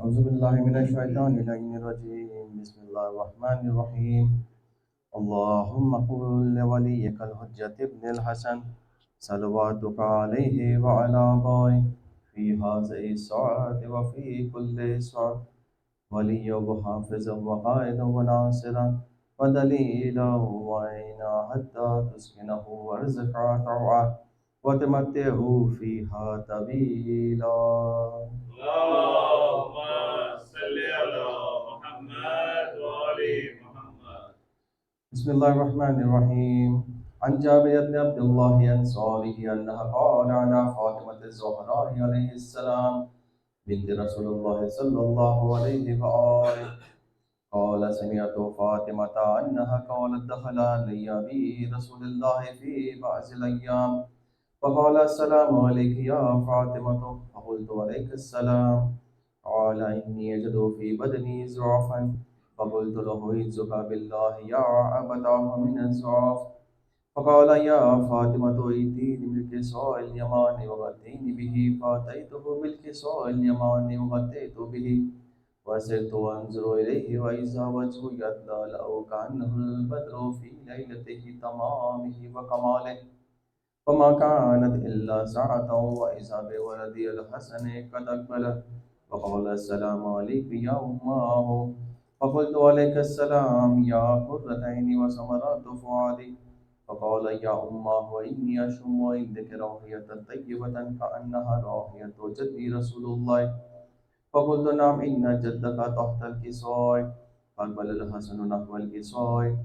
أعوذ بالله من الشيطان اللعين الرجيم بسم الله الرحمن الرحيم اللهم قل لوليك الحجة ابن الحسن صلواتك عليه وعلى آبائه في هذه الساعة وفي كل ساعة وليا وحافظا وقائدا وناصرا ودليلا وعينا حتى تسكنه وارزقا طوعا وتمتعه فيها طويلا. اللهم صل على محمد وآل محمد. بسم الله الرحمن الرحيم. عن جابر بن عبد الله الأنصاري أنها قال على فاطمة الزهراء عليه السلام بنت رسول الله صلى الله عليه وآله قال سمعت فاطمة أنها قالت دخل علي أبي رسول الله في بعض الأيام فقال السلام عليك يا فاطمة فقلت عليك السلام قال إني أجد في بدني ضعفا فقلت له عزك بالله يا أبتاه من الضعف فقال يا فاطمة ائتيني بالكساء اليمان وغطيني به فأتيته بالكساء اليمان وغطيت به وسرت أنظر إليه وإذا وجهه يتلألأ كأنه البدر في ليلته تمامه وكماله فما كانت إلا ساعة وإذا بولدي الحسن قد أقبل وقال السلام عليك يا أماه فقلت عليك السلام يا قرة عيني وثمرات فؤادي فقال يا أماه إني أشم عندك روحية طيبة كأنها روحية جدي رسول الله فقلت نعم إن جدك تحت الكساء فأقبل الحسن نحو الكساء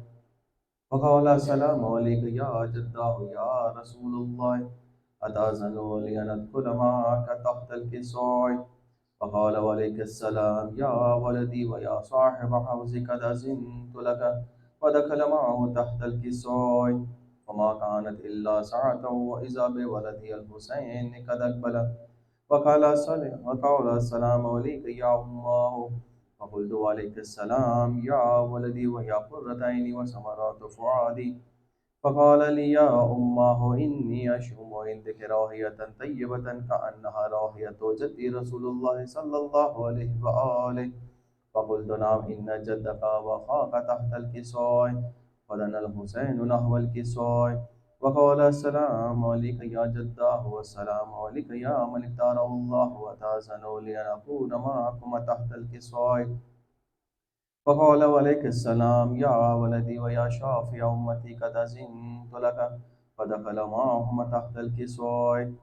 فقال السلام عليك يا جداه يا رسول الله أتأذن لي أن أدخل معك تحت الكساء فقال وعليك السلام يا ولدي ويا صاحب حوزك قد أذنت لك ودخل معه تحت الكساء وما كانت إلا ساعة وإذا بولدي الحسين قد أقبل وقال السلام عليك يا أماه فقلت عليك السلام يا ولدي ويا قرة عيني وثمرات فؤادي فقال لي يا أماه إني أشم عندك راهية طيبة كأنها راهية جدي رسول الله صلى الله عليه وآله فقلت نعم إن جدك وخاك تحت الكساء فدنا الحسين نحو الكساء وقال السلام عليك يا جداه والسلام عليك يا من اختاره الله وتأذنوا لي أن أكون معكم تحت الكساء فقال وعليك السلام يا ولدي ويا شافي أمتي قد أذنت لك فدخل معهم تحت الكسوة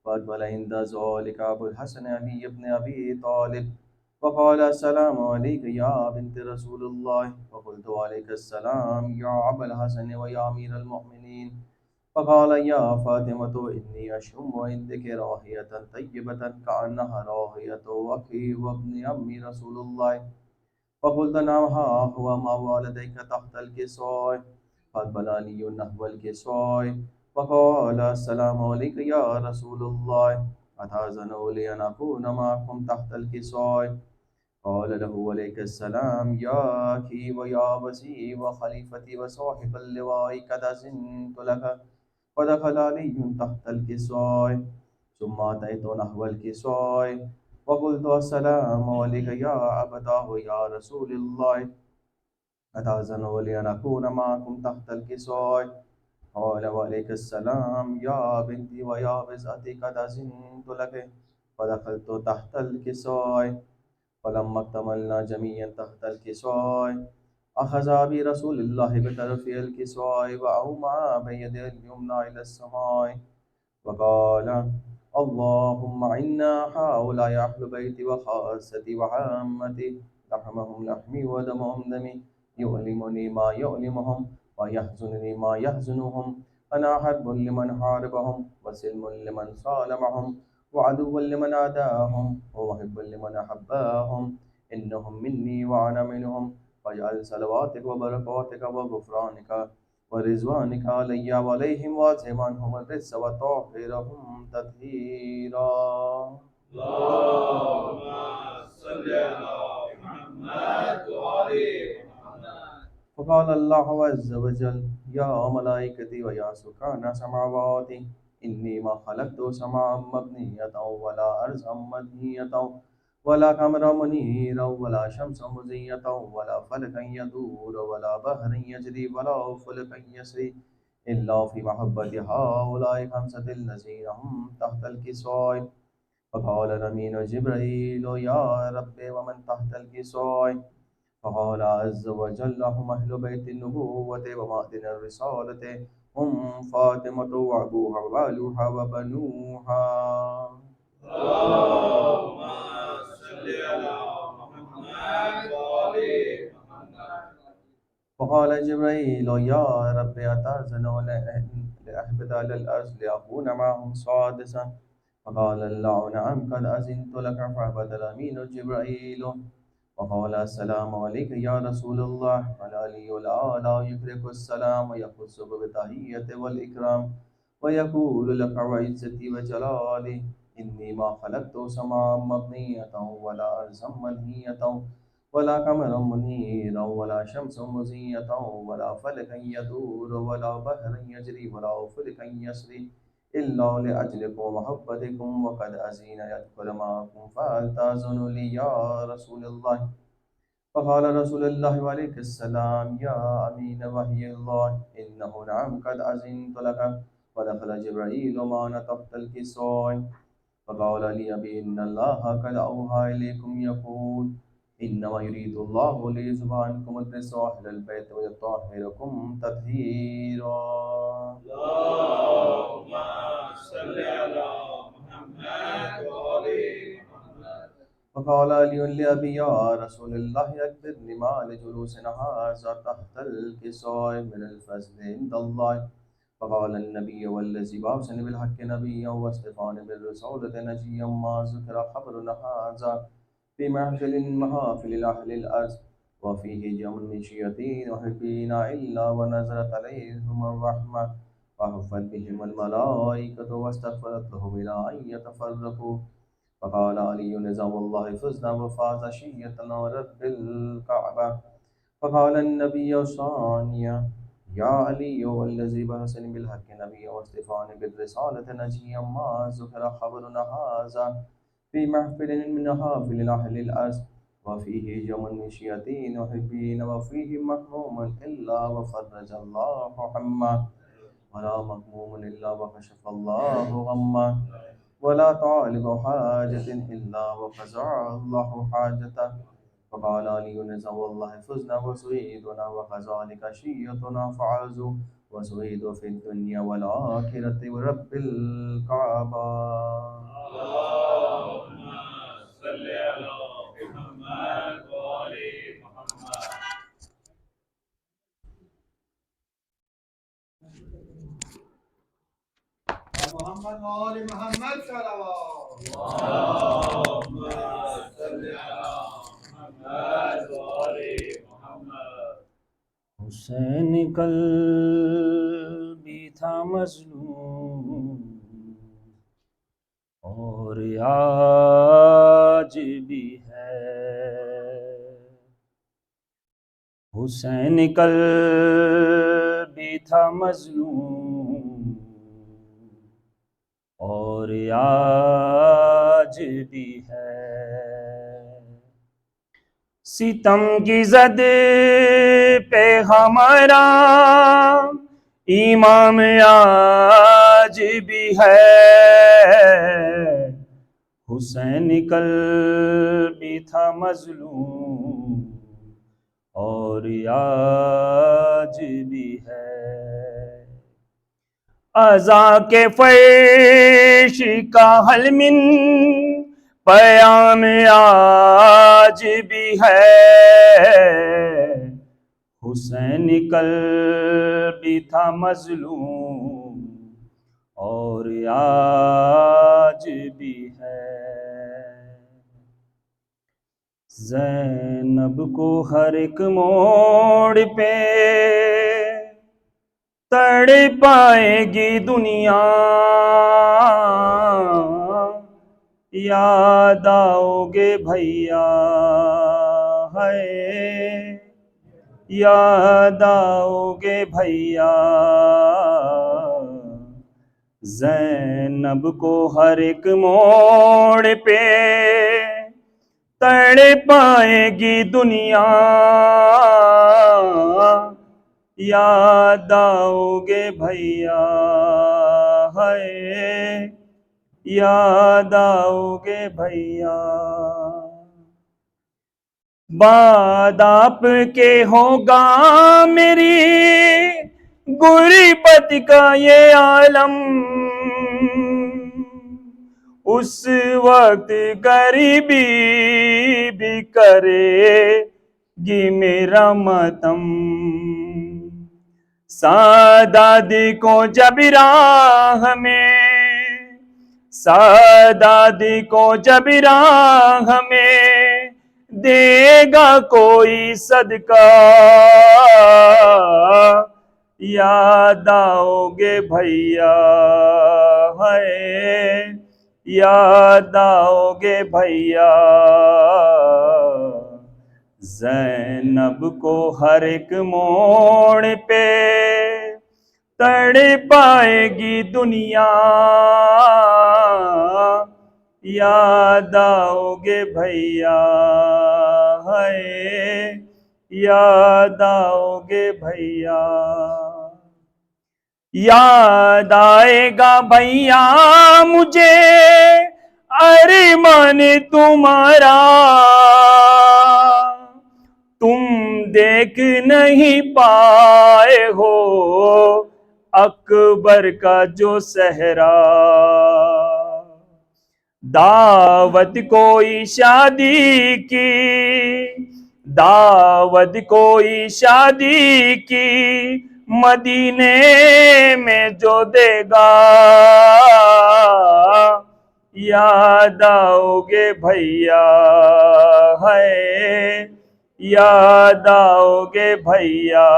فأقبل عند ذلك أبو الحسن علي بن أبي طالب فقال السلام عليك يا بنت رسول الله فقلت عليك السلام يا أبا الحسن ويا أمير المؤمنين فقال يا فاطمة إني أشم عندك راهية طيبة كأنها راهية أخي وابن أمي رسول الله فقلت نعم ها هو ما والديك تحت الكساء فأقبل علي نحو الكساء فقال السلام عليك يا رسول الله أتأذن لي أن أكون معكم تحت الكساء قال له عليك السلام يا أخي ويا وزي وخليفتي وصاحب اللواء قد أذنت لك فدخل علي تحت الكساء ثم أتيت نحو الكساء وقلت السلام عليك يا أبتاه يا رسول الله أتأذن لي أن أكون معكم تحت الكساء قال وعليك السلام يا بنتي ويا بزأتي قد أذنت لك فدخلت تحت الكساء فلما اكتملنا جميعا تحت الكساء أخذ أبي رسول الله بطرف الكساء وأومأ بيده اليمنى إلى السماء وقال اللهم إنا هؤلاء أهل بيتي وخاصتي وعامتي لحمهم لحمي ودمهم دمي يؤلمني ما يؤلمهم ويحزنني ما يحزنهم أنا حرب لمن حاربهم وسلم لمن صالمهم وعدو لمن عاداهم ومحب لمن أحباهم إنهم مني وأنا منهم فاجعل صلواتك وبركاتك وغفرانك ورضوانك علي وعليهم واسع عنهم الرزق وطهرهم تطهيرا. اللهم صل على محمد وآل محمد. فقال الله عز وجل يا ملائكتي ويا سكان سماواتي إني ما خلقت سماء مبنية ولا أرضا مبنية ولا قمرا منيرا ولا شمسا مزية ولا فلكا يدور ولا بحر يجري ولا فلكا يسري إلا في محبة هؤلاء خمسة الذين هم تحت الكسوة. فقال الأمين جبريل يا رب ومن تحت الكسوة؟ فقال عز وجل هم أهل بيت النبوة ومعدن الرسالة، هم فاطمة وأبوها وبالوها وبنوها. اللهم صل على محمد وآل محمد. فقال جبريل يا رب أتأذن لأهبط على الأرض لأكون معهم سادسا؟ فقال الله نعم قد أذنت لك. فهبط الأمين جبريل وقال السلام عليك يا رسول الله. والعلي الأعلى يكرك السلام ويخص بالتحية والإكرام ويقول لك وعزتي وجلالي إني ما خلقت سماء مبنية ولا أرضا منهية ولا قمرا منيرا ولا شمس مزية ولا فلكا يدور ولا بحرا يجري ولا فلكا يسري إلا لأجلكم ومحبتكم وقد أزين يدخل معكم فهل تأذن لي يا رسول الله؟ فقال رسول الله عليه السلام يا أمين وحي الله إنه نعم قد أذنت لك. ودخل جبريل معنا تحت الكسوة فقال لي أبي إن الله قد أوحى إليكم يقول إنما يريد الله ليذهب عنكم الرجس أهل البيت ويطهركم تطهيرا. اللهم صل على محمد وآل محمد. فقال علي لأبي يا رسول الله أخبرني ما لجلوسنا هذا تحت الكساء من الفضل عند الله. فقال النبي والذي بعثني بالحق نبيا واصطفاني بالرسالة نجيا ما ذكر خبرنا هذا في محافل أهل الأرض وفيه جمع من شياطين وحبين إلا ونزلت عليهم الرحمة وحفت بهم الملائكة واستغفرت لهم إلى أن يتفرقوا. فقال علي نظام الله فزنا وفاز شية ورب الكعبة. فقال النبي ثانيا يا علي والذي بعثني بالحق نبيا واصطفاني بالرسالة نجيا ما ذكر خبرنا هذا في محفل من محافل أهل الأرض وفيه جمع من شياطين وحبين وفيه محموم إلا وفرج الله حمه ولا مغموم إلا وكشف الله غمه ولا طالب حاجة إلا وفزع الله حاجته. فقال علي نزل والله فزنا وسعيدنا وكذلك شيتنا فعزوا وسعيد في الدنيا والآخرة ورب الكعبة. اللهم صل على محمد وآل محمد. محمد وآل محمد صلوات. اللهم صل على محمد وآل محمد. حسین کل بھی تھا مظلوم اور آج بھی ہے. حسین کل بھی تھا مظلوم اور آج بھی ہے. ستم کی زد پہ ہمارا امام آج بھی ہے. حسین کل بھی تھا مظلوم اور آج بھی ہے. ازا کے فرش کا حل من پیام آج بھی ہے. حسین کل بھی تھا مظلوم اور آج بھی ہے. زینب کو ہر ایک موڑ پہ تڑ پائے گی دنیا. یاد آؤ گے بھیا ہے یاد آؤ گے بھیا. زینب کو ہر ایک موڑ پہ تڑ پائے گی دنیا، یاد آؤ گے بھیا، ہے یاد آؤ گے بھیا۔ بعد آپ کے ہوگا میری غربت کا یہ عالم، اس وقت غریبی بھی کرے گی میرا ماتم۔ سادات کو جب راہ میں، سادات کو جب راہ میں دے گا کوئی صدقہ، یاد آؤ گے بھیا، ہے یاد آؤ گے بھیا۔ زینب کو ہر ایک موڑ پہ تڑ پائے گی دنیا، یاد آؤ گے بھیا، ہے یاد آؤ گے بھیا۔ یاد آئے گا بھیا مجھے ارمان تمہارا، تم دیکھ نہیں پائے ہو اکبر کا جو صحرا۔ دعوت کوئی شادی کی، دعوت کوئی شادی کی مدینے میں جو دے گا، یاد آؤ گے بھیا، ہے یاد آؤ گے بھیا۔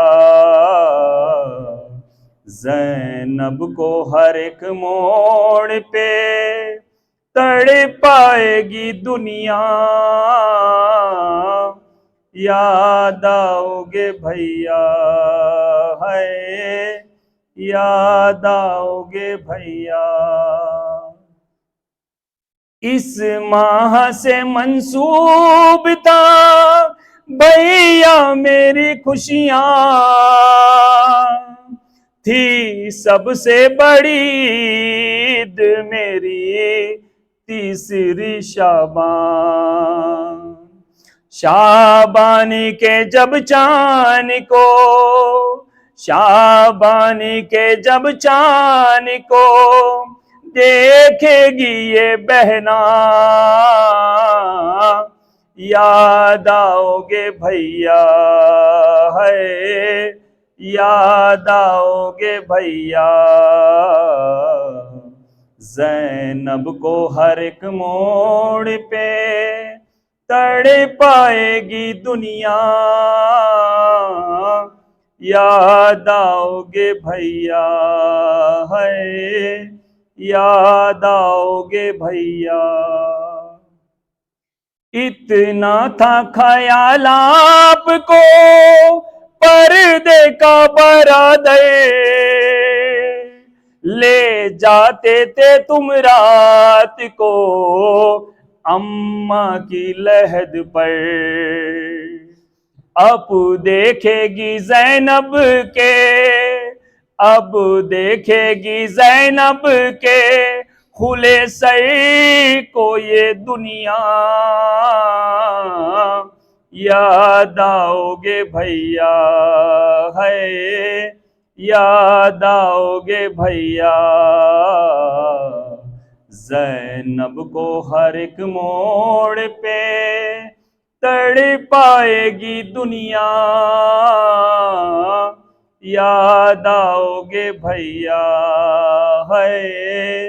زینب کو ہر ایک موڑ پہ تڑ پائے گی دنیا، یاد آؤ گے بھیا، ہے یاد آؤ گے بھیا۔ اس ماہ سے منسوب تھا بھیا میری خوشیاں، تھی سب سے بڑی عید میری تیسری شعبان۔ شعبان کے جب چاند کو، شعبان کے جب چاند کو دیکھے گی یہ بہنا، یاد آؤ گے بھیا، ہے یاد آؤ گے بھیا۔ زینب کو ہر ایک موڑ پہ تڑ پائے گی دنیا، یاد آؤ گے بھیا، ہے یاد آؤ گے بھیا۔ اتنا تھا خیال آپ کو پردے کا برادر، لے جاتے تھے تم رات کو اماں کی لحد پر۔ اب دیکھے گی زینب کے، اب دیکھے گی زینب کے کھلے سر کو یہ دنیا، یاد آؤ گے بھیا، ہے یاد آؤ گے بھیا۔ زینب کو ہر ایک موڑ پہ تڑ پائے گی دنیا، یاد آؤ گے بھیا، ہے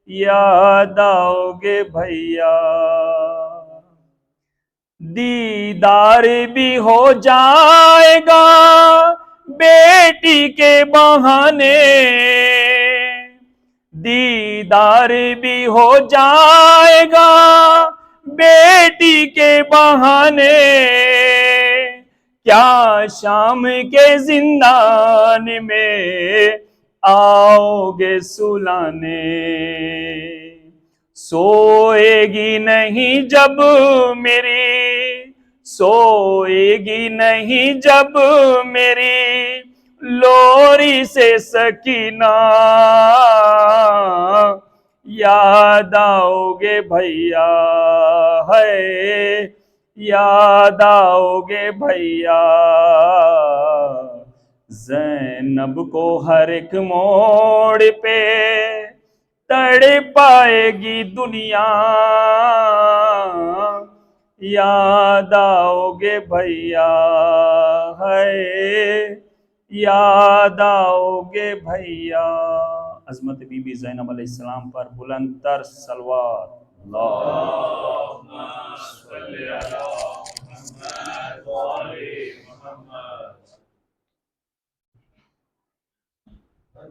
یاد آؤ گے بھیا۔ دیدار بھی ہو جائے گا بیٹی کے بہانے، دیدار بھی ہو جائے گا بیٹی کے بہانے، کیا شام کے زندان میں آؤ گے سلانے، سوئے گی نہیں جب میری، سوئے گی نہیں جب میری لوری سے سکینہ، یاد آؤ گے بھیا ہے، یاد آؤ گے بھیا، زینب کو ہر ایک موڑ پہ تڑ پائے گی دنیا، یاد آؤ گے بھیا ہے، یاد آؤ گے بھیا۔ عظمت بی بی زینب علیہ السلام پر بلند تر صلوات۔ اللهم صل على محمد وآل محمد۔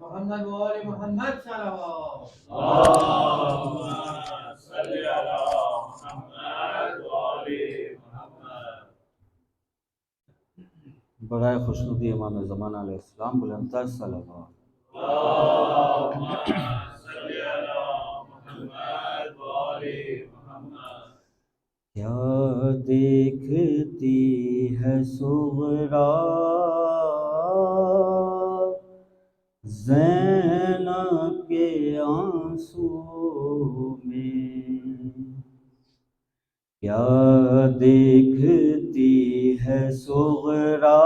محمد وآل محمد صلوات۔ اللهم صل على محمد وآل محمد۔ برائے خوشنودی امام زمانہ علیہ السلام بلند تر صلوات۔ اللهم صل على محمد وآل محمد۔ کیا دیکھتی ہے صغرا زینب کے آنسو میں، کیا دیکھتی ہے صغرا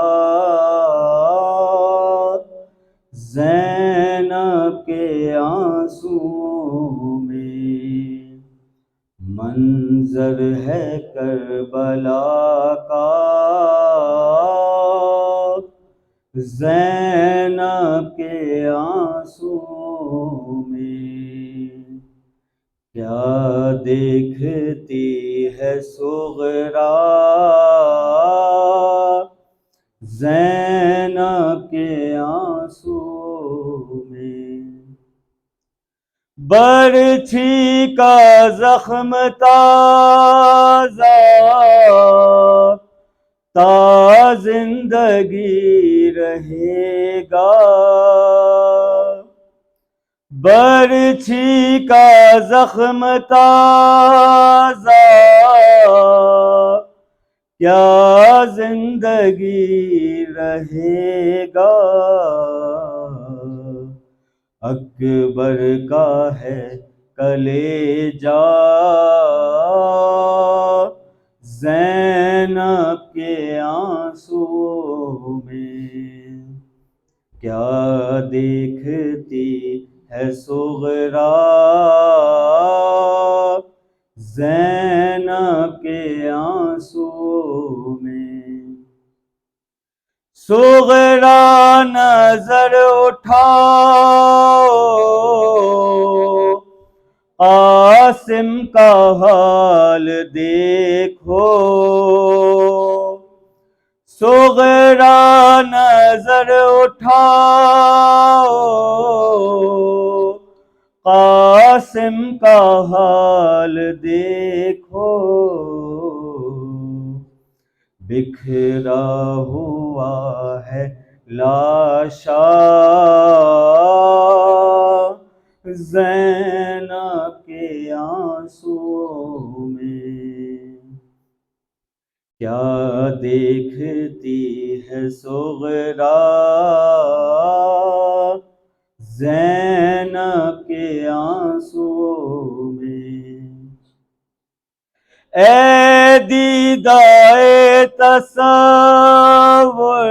زینب کے آنسو میں، منظر ہے کربلا کا زینب کے آنسو میں، کیا دیکھتی ہے صغرا زینب کے آنسو میں، برچھی کا زخم تازہ تا زندگی رہے گا، برچھی کا زخم تازہ کیا زندگی رہے گا، اکبر کا ہے کلیجہ زینب کے آنسو میں، کیا دیکھتی ہے صغرا زینب کے آنسو میں، صغرا نظر اٹھاؤ قاسم کا حال دیکھو، صغرا نظر اٹھاؤ قاسم کا حال دیکھو، بکھرا ہوا ہے لاشا زینب کے آنسو میں، کیا دیکھتی ہے صغرا زینب کے آنسو میں، اے دیدائے تصور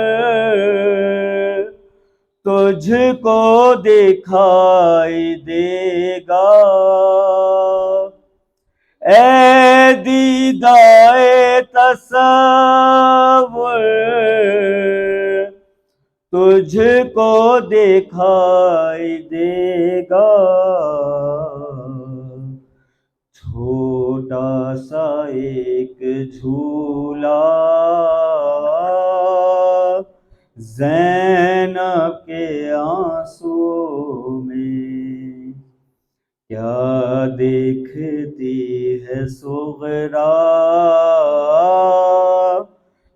تجھ کو دکھائی دے گا، اے دیدائے تصور تجھ کو دکھائی دے گا، چھوٹا سا ایک جھولا زینب کے آنسو میں، کیا دیکھتی ہے صغرا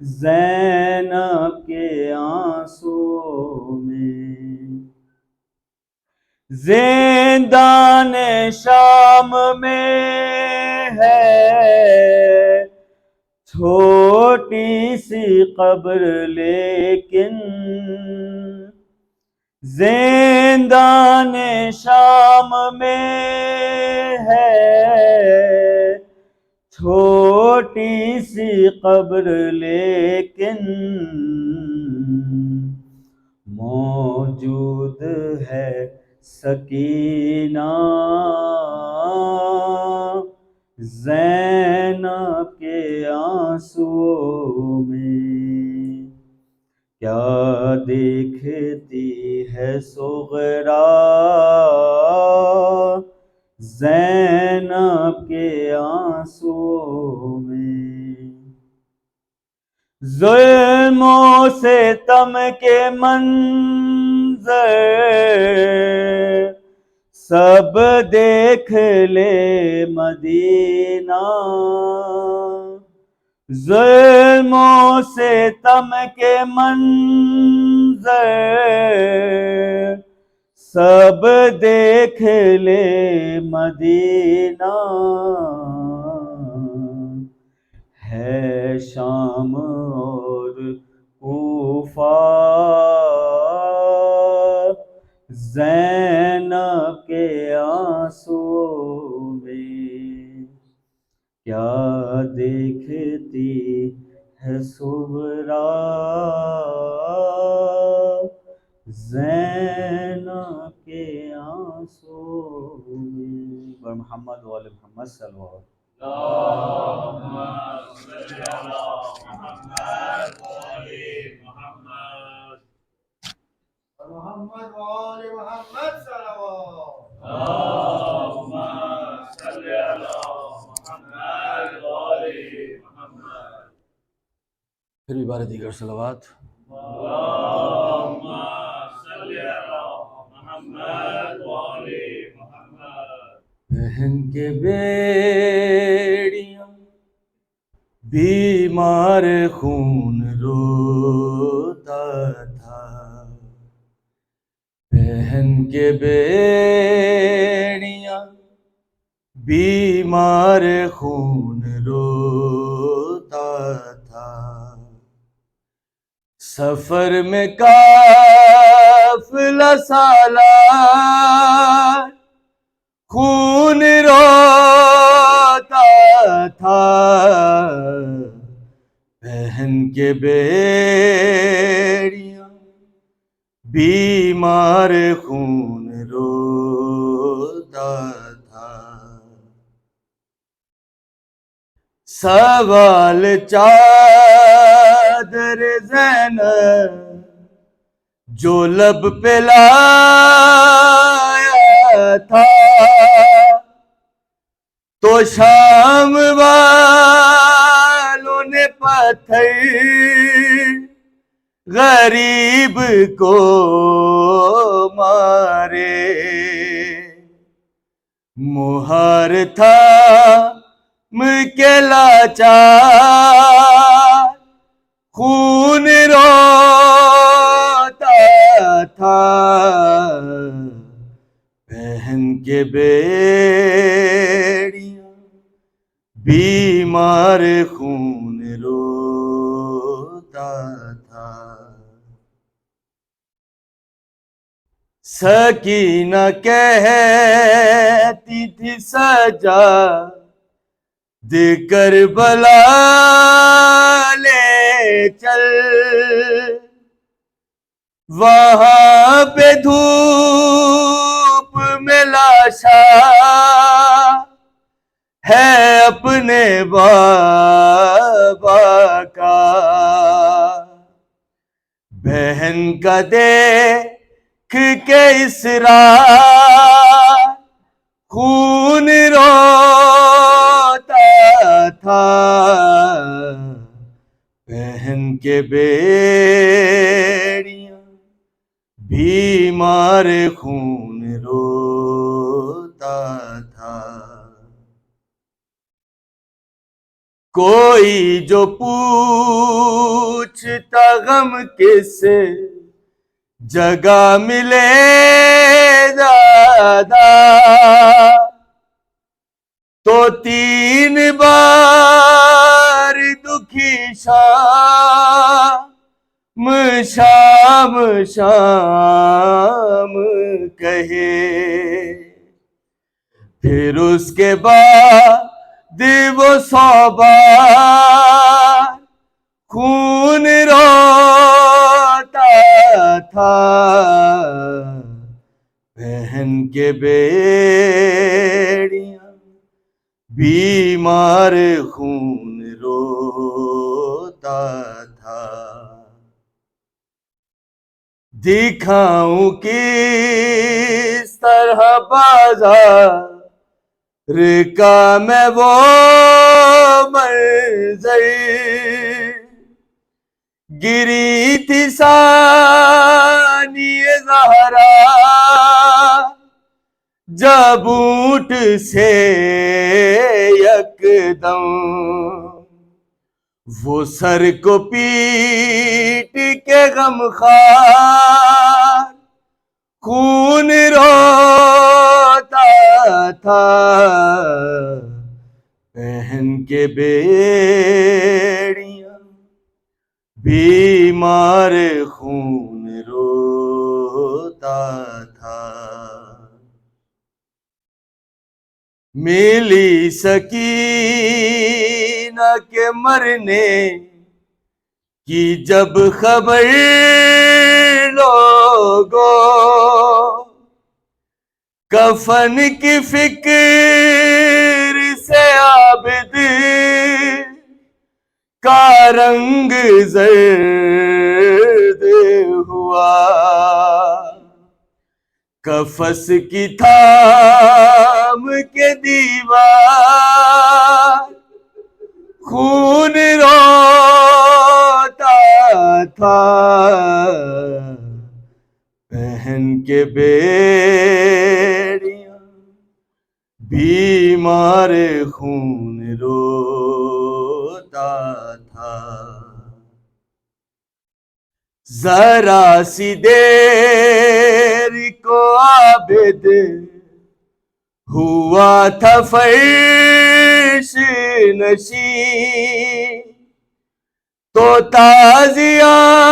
زینب کے آنسو میں، زندان شام میں ہے چھوٹی سی قبر لیکن زندان شام میں ہے چھوٹی سی قبر لیکن موجود ہے سکینہ زینب کے آنسوؤں میں کیا دیکھتی ہے صغرا زینب کے آنسوؤں میں ظلم و ستم کے منظر سب دیکھ لے مدینہ ظلم و ستم کے منظر سب دیکھ لے مدینہ ہے شام اور کوفہ زینب کے آنسوؤں میں کیا دیکھتی ہے صغرا زینب کے آنسوؤں میں بر محمد وآل محمد صلی اللہ علیہ وسلم اللهم صل على محمد وآل محمد محمد وآل محمد صلوات اللهم صل على محمد وآل محمد پھر بھی بار دیگر صلوات اللهم صل على محمد وآل محمد بہن کے بیڑیاں بیمار خون روتا تھا بہن کے بیڑیاں بیمار خون روتا تھا سفر میں قافلہ سالار خون روتا تھا بہن کے بیڑیاں بیمار خون روتا تھا سوال چادر زینب جو لب پہ لایا تھا تو شام والوں نے پتھر غریب کو مارے مہر تھا لاچار خون روتا تھا بہن کے بیڑیاں بیمار خون روتا تھا سکینہ کہتی تھی سجا دے کربلا لے چل وہاں پہ دھوپ میں لاشا ہے اپنے بابا کا بہن کا دیکھ کے اسرار خون روتا تھا بہن کے بیڑیاں بیمار خون روتا تھا کوئی جو پوچھتا غم کس جگہ ملے گا زیادہ تو 3 بار دکھی شام شام شام کہے، پھر اس کے بعد وہ 100 بار خون روتا تھا، بہن کے بیڑیاں بیمار خون روتا تھا۔ دکھاؤں کس طرح بازار کا میں وہ منظر، گری تھی ثانی زہرا جب اونٹ سے یکدم، وہ سر کو پیٹ کے غمخوار خون روتا تھا، بہن کے بیڑیاں بیمار خون روتا تھا۔ ملی سکینہ کے مرنے کی جب خبر لوگوں، کفن کی فکر سے عابد کا رنگ زرد ہوا، کفس کی تھام کے دیوار خون روتا تھا، بہن کے بیڑیاں بیمار خون روتا تھا۔ ذرا سی دیر کو عابد ہوا تھا فرش نشین، تو تازیان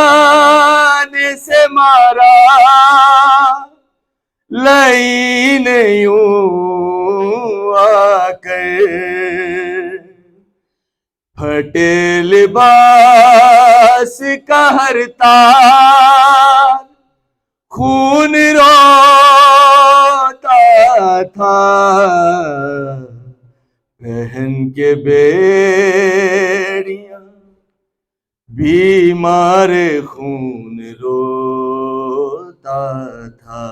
سے مارا لعین یوں آ کر، پھٹے لباس کا ہر تار خون روتا تھا، بہن کے بیڑیاں بیمار خون روتا تھا۔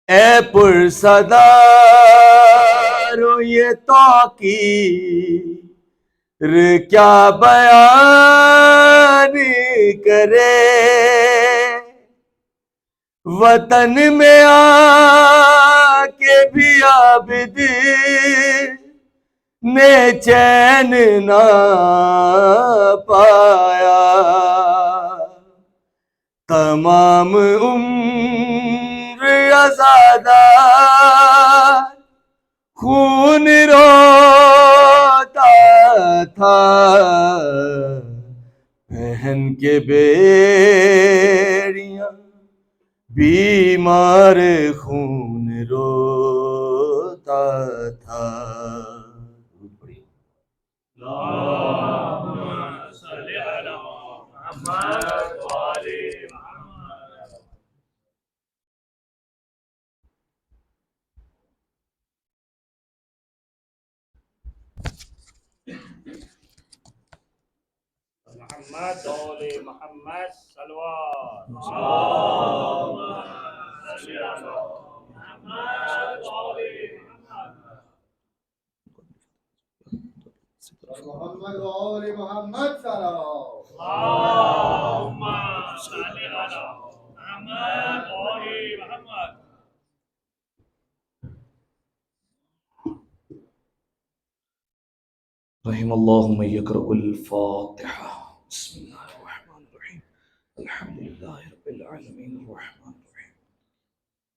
اے پرصدا رو یہ توقیر کیا بیان کرے، وطن میں آ کے بھی عابد نے چین نہ پایا، تمام عمر عزادار خون روتا تھا، بہن کے بیڑیاں بیمار خون روتا تھا۔ اللهم صل على محمد وآل محمد۔ محمد وآل محمد صلوات۔ اللهم صل على محمد وآل محمد۔ محمد وآل محمد صلوات۔ اللهم صل على محمد وآل محمد۔ رحم اللہ من یقرأ الفاتحہ۔ بسم اللہ الرحمن الرحیم، الحمد للہ رب العالمین الرحمن الرحیم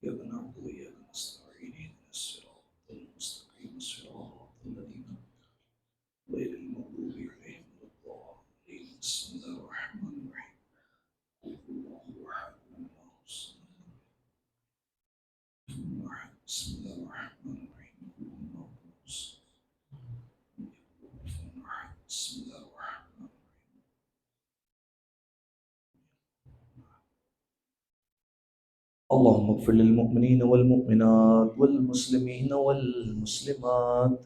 إياك نعبد وإياك نستعين اهدنا الصراط المستقيم صراط الذين غير المغضوب عليهم ولا الضالين بسم الله الرحمن الرحيم قل هو الله أحد الله الصمد بسم الله الرحمن الرحيم قل هو الله الصمد بسم الله الرحمن الرحيم اللهم اغفر للمؤمنين والمؤمنات والمسلمين والمسلمات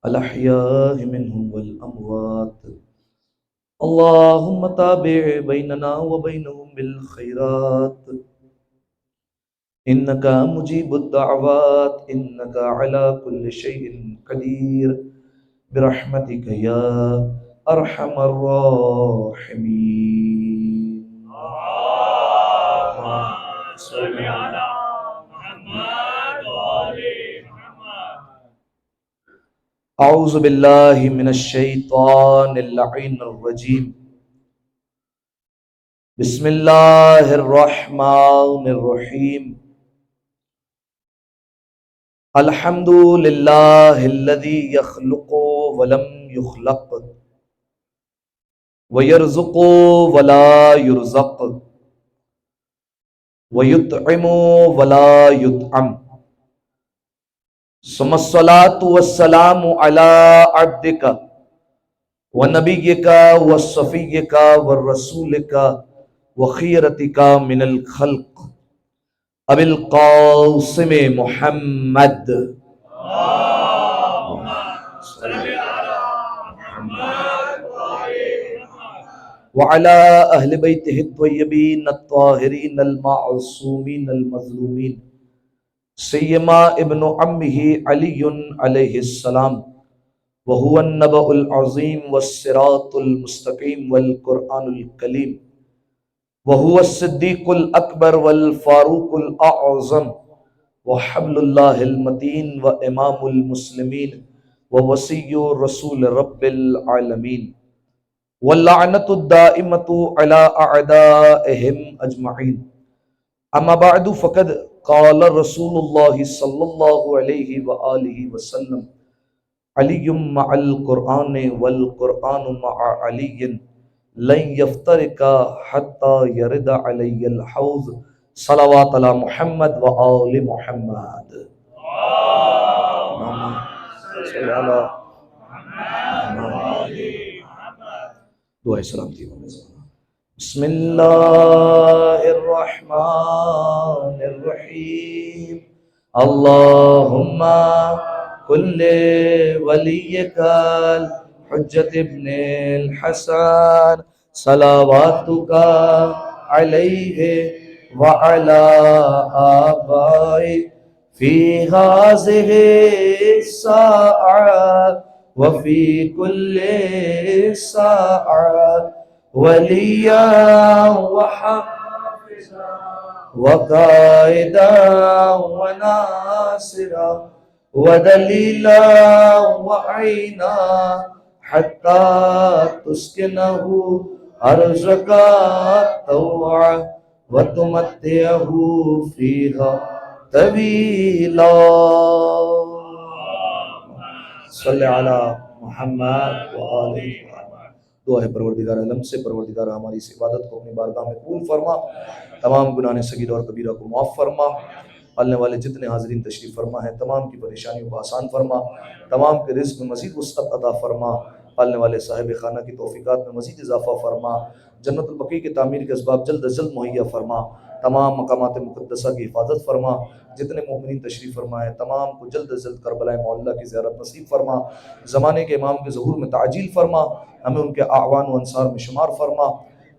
الأحياء منهم والأموات اللهم تابع بيننا وبينهم بالخيرات إنك مجيب الدعوات إنك على كل شيء قدير برحمتك يا أرحم الراحمين صل على محمد وآل محمد. أعوذ بالله من الشيطان اللعين الرجيم بسم الله الرحمن الرحيم الحمد لله الذي يخلق ولم يخلق ويرزق ولا يرزق ويطعم ولا يطعم ثم الصلاة والسلام على عبدك ونبيك وصفيك ورسولك وخيرتك من الخلق أبي القاسم محمد اللهم صل على محمد وآل محمد. وعلى أهل بيته الطيبين الطاهرين المعصومين المظلومين سيما ابن عمه علي عليه السلام وهو النبأ العظيم والصراط المستقيم والقرآن الكريم وهو الصديق الأكبر والفاروق الأعظم وحبل الله المتين وإمام المسلمين ووصي رسول رب العالمين واللعنة الدائمة على أعدائهم أجمعين أما بعد فقد قال رسول الله صلى الله عليه وآله وسلم علي مع القرآن والقرآن مع علي لن يفترق حتى يرد علي الحوض صلوات على محمد وآل محمد اللهم صل على محمد دعائے سلامتی بسم اللہ الرحمن الرحیم اللہم کل ولیک الحجت ابن الحسن صلواتک علیہ وعلا آبائی فی هذه الساعة وفي كل ساعة وليا وحافظا وقائدا وناصرا ودليلا وعينا حتى تسكنه أرزك طوعا وتمتعه فيها طويلا صلی علی محمد وآل محمد. دعا ہے پروردگار عالم سے، پروردگار ہماری اس عبادت کو اپنی بارگاہ میں قبول فرما، تمام گناہ صغیر اور کبیرہ کو معاف فرما، پالنے والے جتنے حاضرین تشریف فرما ہیں تمام کی پریشانیوں کو آسان فرما، تمام کے رزق میں مزید وسعت عطا فرما، پالنے والے صاحب خانہ کی توفیقات میں مزید اضافہ فرما، جنت البقیع کی تعمیر کے اسباب جلد از جلد مہیا فرما، تمام مقامات مقدسہ کی حفاظت فرما، جتنے مومنین تشریف فرما ہے تمام کو جلد از جلد کربلا معلیٰ کی زیارت نصیب فرما، زمانے کے امام کے ظہور میں تعجیل فرما، ہمیں ان کے اعوان و انصار میں شمار فرما،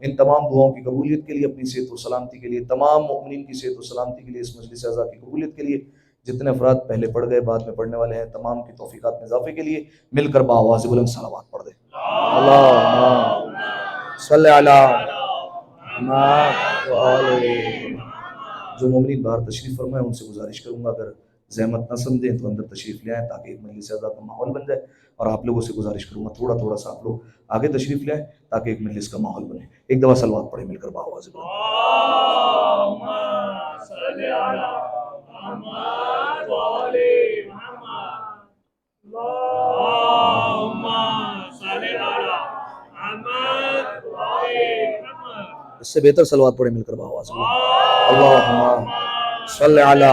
ان تمام دعاؤں کی قبولیت کے لیے، اپنی صحت و سلامتی کے لیے، تمام مومنین کی صحت و سلامتی کے لیے، اس مجلس اعزا کی قبولیت کے لیے، جتنے افراد پہلے پڑھ گئے بعد میں پڑھنے والے ہیں تمام کی توفیقات میں اضافے کے لیے مل کر بآواز بلند صلوات پڑھ دیں. اللہم صلی علی محمد وآل. جو مومنین باہر تشریف فرمائے ان سے گزارش کروں گا اگر زحمت نہ سمجھیں تو اندر تشریف لے آئیں تاکہ ایک مجلس اعضا کا ماحول بن جائے. اور آپ لوگوں سے گزارش کروں گا تھوڑا تھوڑا سا آپ لوگ آگے تشریف لے آئیں تاکہ ایک مجلس کا ماحول بنے. ایک دفعہ صلوات پڑھیں مل کر بآواز بلند. اللهم صل على محمد وآل محمد. اللهم صل على محمد وآل محمد. اس سے بہتر صلوات پڑھیں مل کر بآواز بلند. اللہم صل علی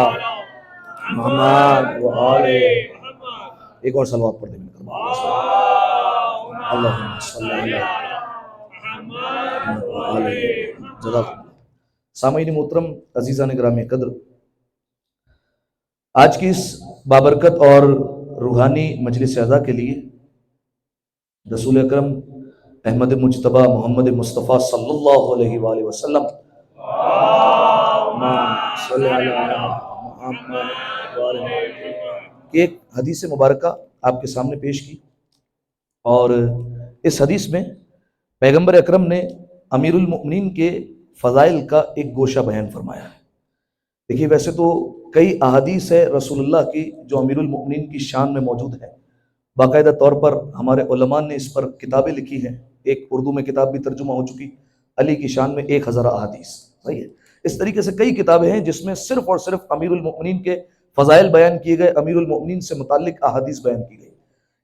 محمد وآل محمد. ایک اور صلوات پڑھ دیں مل کر بآواز بلند. اللہم صل علی محمد وآل محمد. جزاک اللہ. سامعین محترم، عزیزان گرامی قدر، آج کی اس بابرکت اور روحانی مجلس اعضا کے لیے رسول اکرم احمد مجتبی محمد مصطفیٰ صلی اللہ علیہ وآلہ وسلم صلی اللہ علیہ محمد وآلہ محمد کی ایک حدیث مبارکہ آپ کے سامنے پیش کی. اور اس حدیث میں پیغمبر اکرم نے امیر المؤمنین کے فضائل کا ایک گوشہ بیان فرمایا ہے. دیکھیے ویسے تو کئی احادیث ہے رسول اللہ کی جو امیر المؤمنین کی شان میں موجود ہے. باقاعدہ طور پر ہمارے علماء نے اس پر کتابیں لکھی ہیں. ایک اردو میں کتاب بھی ترجمہ ہو چکی علی کی شان میں 1000 احادیث. صحیح ہے. اس طریقے سے کئی کتابیں ہیں جس میں صرف اور صرف امیر المؤمنین کے فضائل بیان کیے گئے، امیر المؤمنین سے متعلق احادیث بیان کی گئی.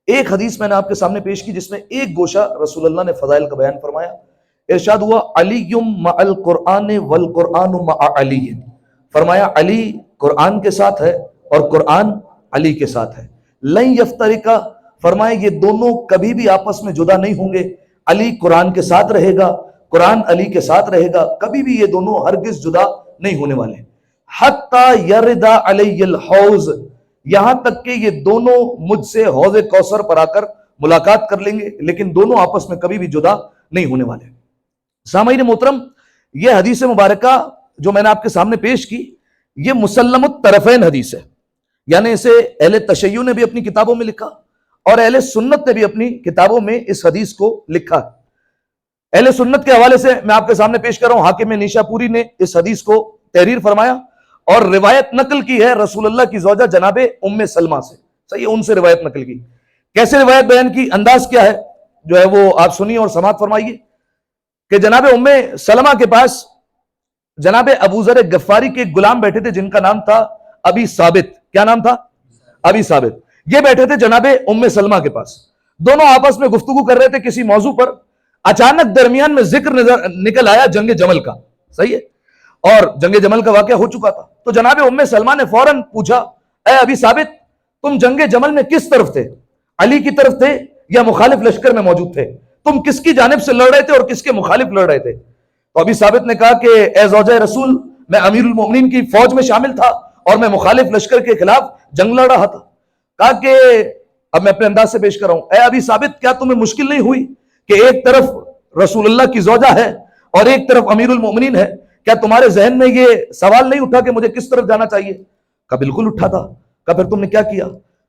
ایک حدیث میں نے آپ کے سامنے پیش کی جس میں ایک گوشہ رسول اللہ نے فضائل کا بیان فرمایا. ارشاد ہوا علی مع القرآن والقرآن مع علی. فرمایا علی قرآن کے ساتھ ہے اور قرآن علی کے ساتھ ہے. لن یفترقا، فرمایا یہ دونوں کبھی بھی آپس میں جدا نہیں ہوں گے. علی قرآن کے ساتھ رہے گا، قرآن علی کے ساتھ رہے گا، کبھی بھی یہ دونوں ہرگز جدا نہیں ہونے والے. حتی یرد علی الحوض، یہاں تک کہ یہ دونوں مجھ سے حوض کوثر پر آ کر ملاقات کر لیں گے، لیکن دونوں آپس میں کبھی بھی جدا نہیں ہونے والے. سامعین محترم، یہ حدیث مبارکہ جو میں نے آپ کے سامنے پیش کی یہ مسلم الطرفین حدیث ہے. یعنی اسے اہل تشیع نے بھی اپنی کتابوں میں لکھا اور اہل سنت نے بھی اپنی کتابوں میں اس حدیث کو لکھا. اہل سنت کے حوالے سے میں آپ کے سامنے پیش کر رہا ہوں. حاکم نیشاپوری نے اس حدیث کو تحریر فرمایا اور روایت نقل کی ہے رسول اللہ کی زوجہ جناب ام سلمہ سے. صحیح ہے، ان سے روایت نقل کی. کیسے روایت بیان کی، انداز کیا ہے جو ہے وہ آپ سنیے اور سماعت فرمائیے کہ جناب ام سلمہ کے پاس جناب ابو ذر غفاری کے غلام بیٹھے تھے جن کا نام تھا ابی ثابت. کیا نام تھا؟ ابی ثابت. یہ بیٹھے تھے جناب ام سلمہ کے پاس. دونوں آپس میں گفتگو کر رہے تھے کسی موضوع پر. اچانک درمیان میں ذکر نکل آیا جنگ جمل کا. صحیح ہے، اور جنگ جمل کا واقعہ ہو چکا تھا. تو جناب ام سلمہ نے فوراً پوچھا اے ابی ثابت، تم جنگ جمل میں کس طرف تھے؟ علی کی طرف تھے یا مخالف لشکر میں موجود تھے؟ تم کس کی جانب سے لڑ رہے تھے اور کس کے مخالف لڑ رہے تھے؟ تو ابی ثابت نے کہا کہ اے زوجہ رسول، میں امیر المؤمنین کی فوج میں شامل تھا اور میں مخالف لشکر کے خلاف جنگ لڑ رہا تھا. کہا کہ اب میں اپنے انداز سے پیش کر رہا ہوں، اے ابی ثابت کیا تمہیں مشکل نہیں ہوئی کہ ایک طرف رسول اللہ کی زوجہ ہے اور ایک طرف امیر المؤمنین ہے؟ کیا تمہارے ذہن میں یہ سوال نہیں اٹھا کہ مجھے کس طرف جانا چاہیے؟ کہا بالکل اٹھا تھا. کہا پھر تم نے کیا کیا؟